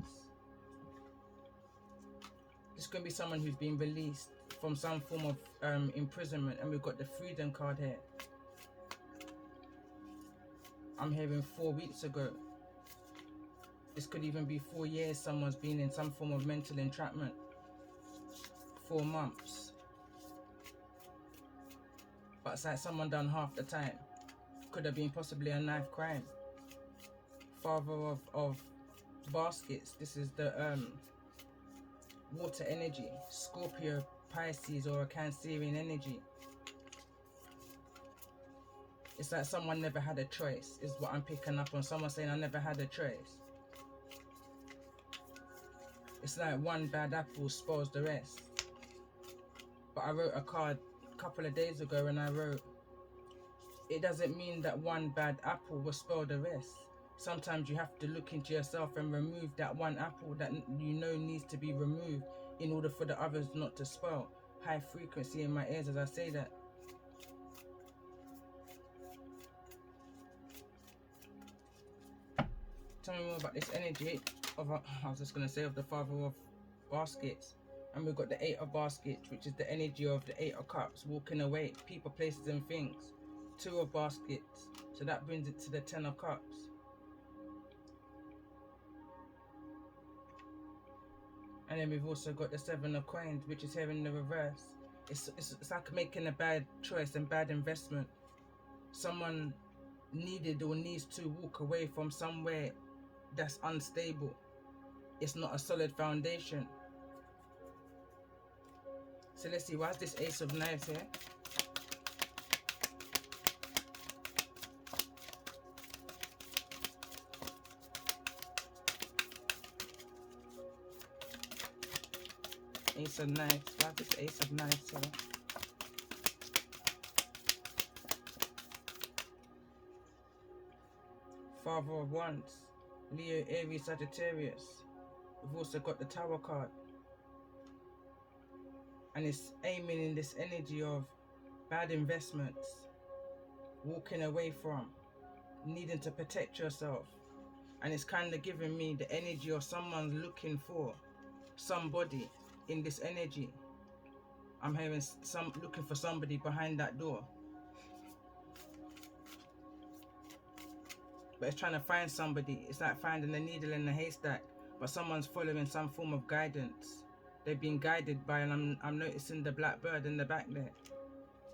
This is going to be someone who's been released from some form of imprisonment, and we've got the Freedom card here. I'm hearing 4 weeks ago. This could even be 4 years someone's been in some form of mental entrapment. 4 months. But it's like someone done half the time. Could have been possibly a knife crime. Father of baskets. This is the water energy. Scorpio, Pisces, or a Cancerian energy. It's like someone never had a choice, is what I'm picking up on. Someone saying, I never had a choice. It's like one bad apple spoils the rest. But I wrote a card a couple of days ago, and I wrote, it doesn't mean that one bad apple will spoil the rest. Sometimes you have to look into yourself and remove that one apple that you know needs to be removed in order for the others not to spoil. High frequency in my ears as I say that. Tell me more about this energy of, I was just going to say, of the Father of Baskets. And we've got the Eight of Baskets, which is the energy of the Eight of Cups, walking away, people, places and things. Two of Baskets, so that brings it to the Ten of Cups. And then we've also got the Seven of Coins, which is here in the reverse. It's like making a bad choice and bad investment. Someone needed or needs to walk away from somewhere that's unstable. It's not a solid foundation. So let's see, why is this Ace of Knives here? Ace of Knives. Why is this Ace of Knives here? Father of Wands. Leo, Aries, Sagittarius. We've also got the Tower card. And it's aiming in this energy of bad investments. Walking away from. Needing to protect yourself. And it's kind of giving me the energy of someone looking for somebody in this energy. I'm hearing looking for somebody behind that door. But it's trying to find somebody. It's like finding a needle in a haystack. But someone's following some form of guidance. They've been guided by, and I'm noticing the black bird in the back there.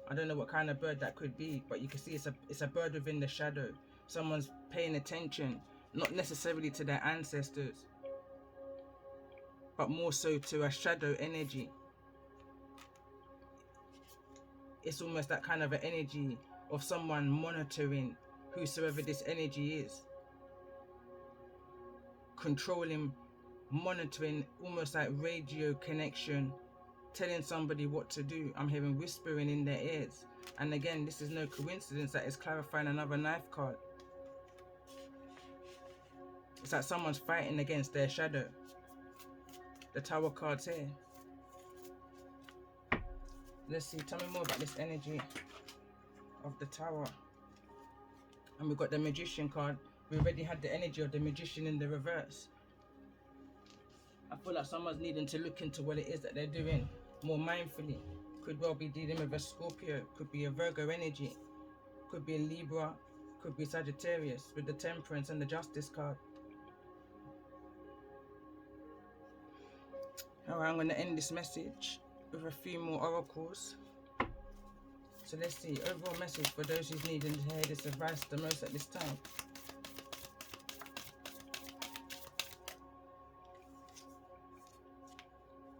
I don't know what kind of bird that could be, but you can see it's a bird within the shadow. Someone's paying attention, not necessarily to their ancestors, but more so to a shadow energy. It's almost that kind of an energy of someone monitoring whosoever this energy is. Controlling, monitoring, almost like radio connection, telling somebody what to do. I'm hearing whispering in their ears. And again, this is no coincidence that it's clarifying another knife card. It's like someone's fighting against their shadow. The Tower card's here. Let's see, tell me more about this energy of the Tower. And we've got the Magician card. We already had the energy of the Magician in the reverse. I feel like someone's needing to look into what it is that they're doing more mindfully. Could well be dealing with a Scorpio, could be a Virgo energy, could be a Libra, could be Sagittarius with the Temperance and the Justice card. Alright, I'm going to end this message with a few more oracles. So let's see, overall message for those who's needing to hear this advice the most at this time.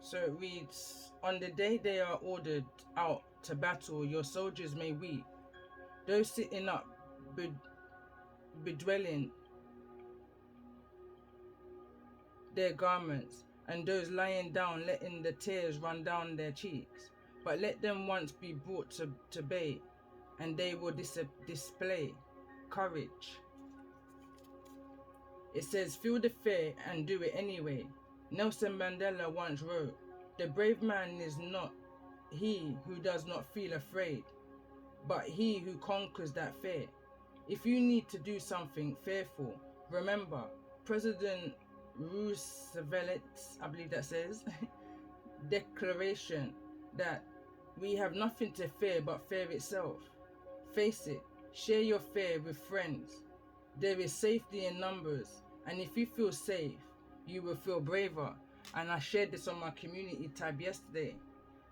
So it reads, on the day they are ordered out to battle, your soldiers may weep. Those sitting up, bedwelling their garments, and those lying down, letting the tears run down their cheeks. But let them once be brought to bay, and they will display courage. It says, feel the fear and do it anyway. Nelson Mandela once wrote, The brave man is not he who does not feel afraid, but he who conquers that fear. If you need to do something fearful, remember President Roosevelt's, I believe that says, declaration that we have nothing to fear but fear itself. Face it, share your fear with friends. There is safety in numbers, and if you feel safe, you will feel braver. And I shared this on my community tab yesterday,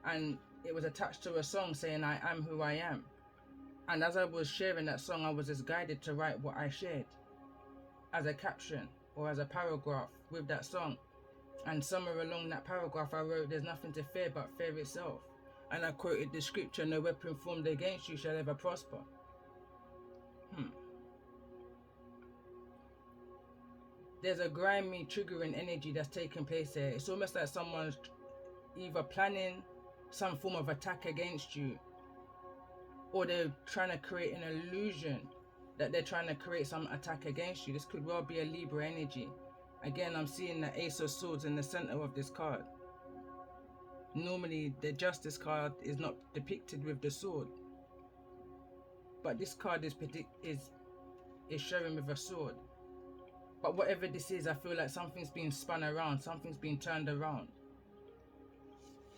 and it was attached to a song saying I am who I am. And as I was sharing that song, I was just guided to write what I shared as a caption or as a paragraph with that song. And somewhere along that paragraph I wrote, there's nothing to fear but fear itself. And I quoted the scripture, no weapon formed against you shall ever prosper. There's a grimy, triggering energy that's taking place here. It's almost like someone's either planning some form of attack against you, or they're trying to create an illusion that they're trying to create some attack against you. This could well be a Libra energy. Again, I'm seeing the Ace of Swords in the center of this card. Normally, the Justice card is not depicted with the sword, but this card is showing with a sword. But whatever this is, I feel like something's been spun around, something's been turned around.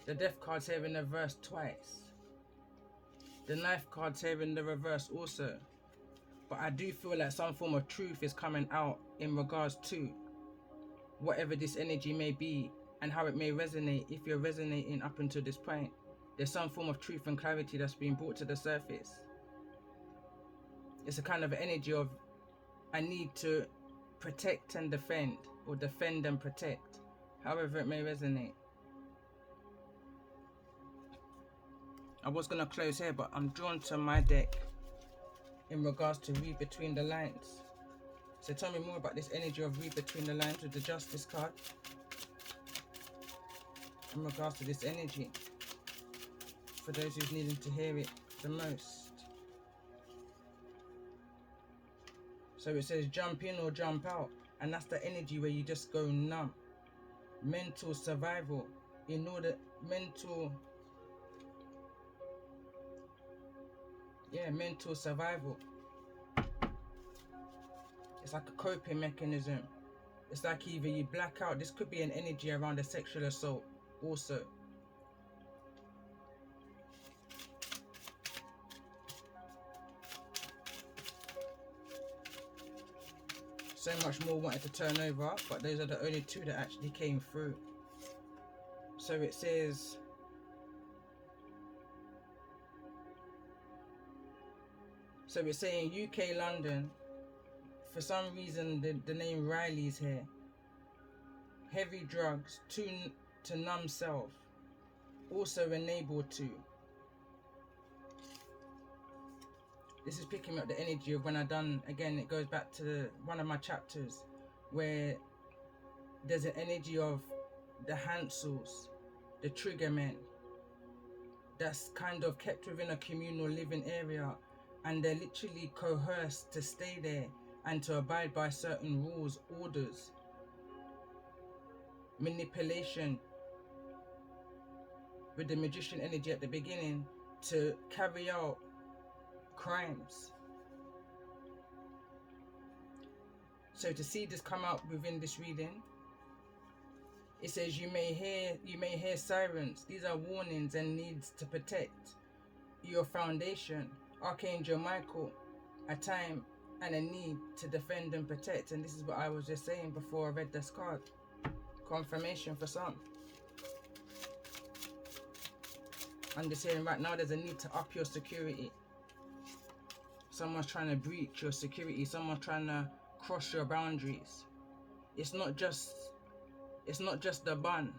The Death card's here in the reverse twice. The Knife card's here in the reverse also. But I do feel like some form of truth is coming out in regards to whatever this energy may be and how it may resonate if you're resonating up until this point. There's some form of truth and clarity that's being brought to the surface. It's a kind of energy of I need to protect and defend, or defend and protect, however it may resonate. I was going to close here, but I'm drawn to my deck in regards to read between the lines. So tell me more about this energy of read between the lines with the Justice card in regards to this energy, for those who's needing to hear it the most. So it says jump in or jump out, and that's the energy where you just go numb. Mental survival, mental survival. It's like a coping mechanism. It's like either you black out. This could be an energy around a sexual assault also. So much more wanted to turn over, but those are the only two that actually came through. So it says, so it's saying UK London. For some reason the name Riley's here. Heavy drugs to numb self, also enabled to. This is picking up the energy of when I done, again, it goes back to one of my chapters where there's an energy of the Hansels, the trigger men, that's kind of kept within a communal living area, and they're literally coerced to stay there and to abide by certain rules, orders, manipulation with the magician energy at the beginning to carry out crimes. So to see this come out within this reading, it says you may hear sirens. These are warnings and needs to protect your foundation. Archangel Michael, a time and a need to defend and protect. And this is what I was just saying before I read this card. Confirmation for some. I'm just hearing right now there's a need to up your security. Someone's trying to breach your security. Someone's trying to cross your boundaries. It's not just the bun.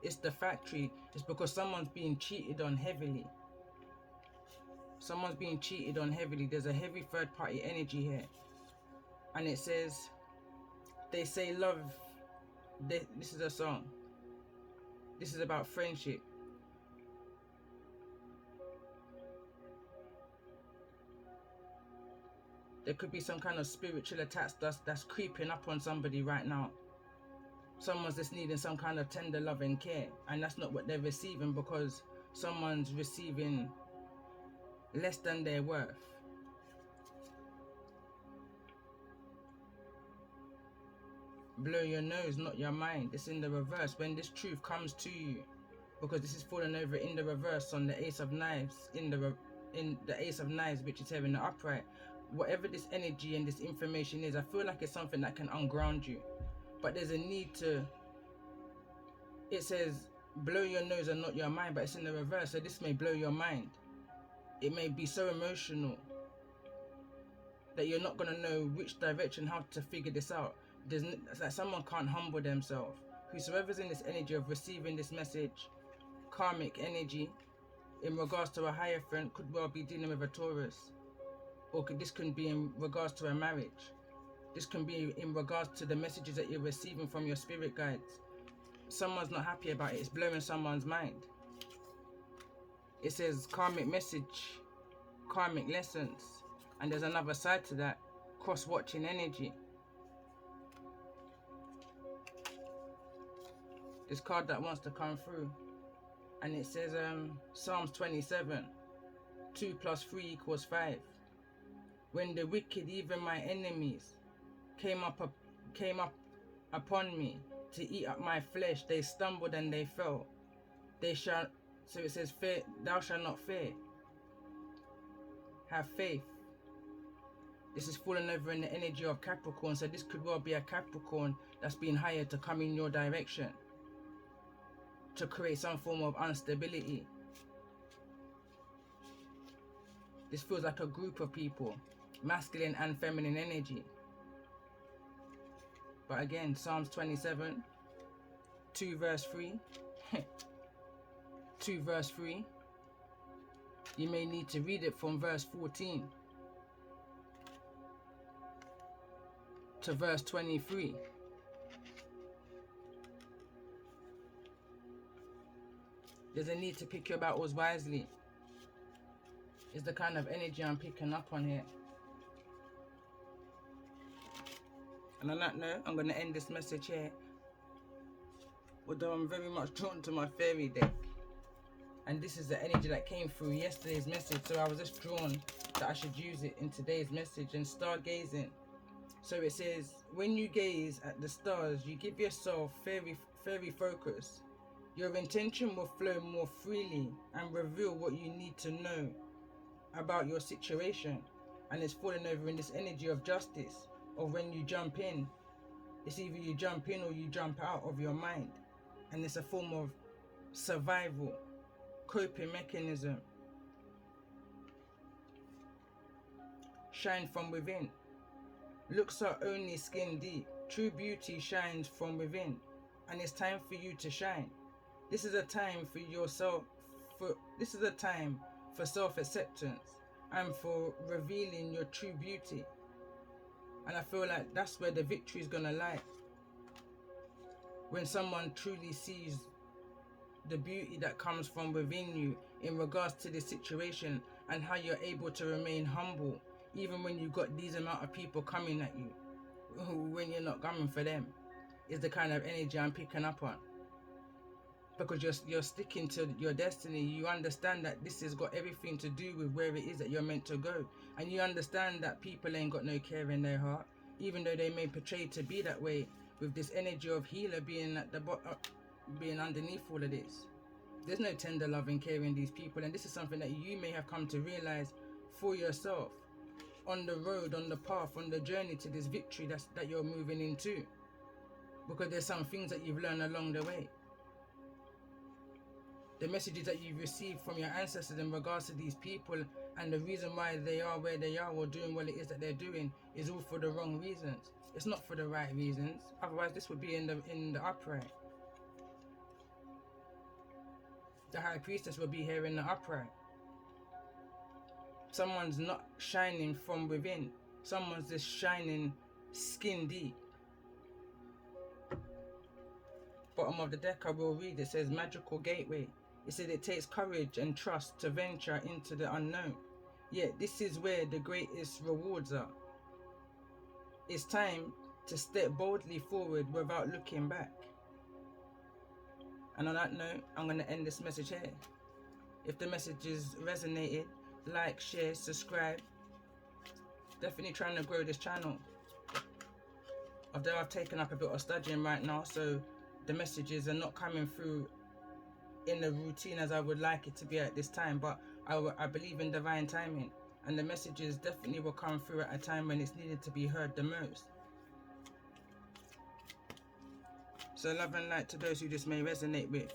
It's the factory. It's because someone's being cheated on heavily. Someone's being cheated on heavily. There's a heavy third party energy here. And it says, they say love. This is a song. This is about friendship. There could be some kind of spiritual attacks that's creeping up on somebody right now. Someone's just needing some kind of tender love and care, and that's not what they're receiving because someone's receiving less than their worth. Blow your nose, not your mind. It's in the reverse. When this truth comes to you, because this is falling over in the reverse on the Ace of Knives, in the Ace of Knives, which is here in the upright. Whatever this energy and this information is, I feel like it's something that can unground you. But there's a need to, it says blow your nose and not your mind, but it's in the reverse. So this may blow your mind. It may be so emotional that you're not going to know which direction, how to figure this out. It's like someone can't humble themselves. Whosoever's in this energy of receiving this message, karmic energy, in regards to a higher friend, could well be dealing with a Taurus. Or this can be in regards to a marriage. This can be in regards to the messages that you're receiving from your spirit guides. Someone's not happy about it. It's blowing someone's mind. It says karmic message, karmic lessons. And there's another side to that, cross-watching energy. This card that wants to come through. And it says Psalms 27, 2 + 3 = 5. When the wicked, even my enemies, came up upon me to eat up my flesh, they stumbled and they fell. So it says, fear, thou shalt not fear. Have faith. This is falling over in the energy of Capricorn, so this could well be a Capricorn that's being hired to come in your direction to create some form of instability. This feels like a group of people, masculine and feminine energy. But again, Psalms 27, 2 verse 3, 2 verse 3. You may need to read it from verse 14 to verse 23. There's a need to pick your battles wisely. Is the kind of energy I'm picking up on here. And on that note, I'm going to end this message here. Although I'm very much drawn to my fairy deck. And this is the energy that came through yesterday's message. So I was just drawn that I should use it in today's message and stargazing. So it says, when you gaze at the stars, you give yourself fairy focus. Your intention will flow more freely and reveal what you need to know about your situation. And it's falling over in this energy of justice. Or when you jump in, it's either you jump in or you jump out of your mind. And it's a form of survival, coping mechanism. Shine from within. Looks are only skin deep. True beauty shines from within. And it's time for you to shine. This is a time for yourself. This is a time for self-acceptance and for revealing your true beauty. And I feel like that's where the victory is going to lie. When someone truly sees the beauty that comes from within you in regards to the situation and how you're able to remain humble even when you've got these amount of people coming at you when you're not coming for them, is the kind of energy I'm picking up on. Because you're sticking to your destiny. You understand that this has got everything to do with where it is that you're meant to go. And you understand that people ain't got no care in their heart, even though they may portray to be that way, with this energy of healer being at the bottom, being underneath all of this. There's no tender love and care in these people, and this is something that you may have come to realize for yourself on the road, on the path, on the journey to this victory that you're moving into. Because there's some things that you've learned along the way. The messages that you've received from your ancestors in regards to these people and the reason why they are where they are or doing what it is that they're doing is all for the wrong reasons. It's not for the right reasons. Otherwise, this would be in the upright. The High Priestess would be here in the upright. Someone's not shining from within. Someone's just shining skin deep. Bottom of the deck, I will read. It says magical gateway. It said it takes courage and trust to venture into the unknown. Yet this is where the greatest rewards are. It's time to step boldly forward without looking back. And on that note, I'm going to end this message here. If the message is resonated, like, share, subscribe. Definitely trying to grow this channel. Although I've taken up a bit of studying right now, so the messages are not coming through in the routine as I would like it to be at this time, but I believe in divine timing, and the messages definitely will come through at a time when it's needed to be heard the most. So love and light to those who this may resonate with.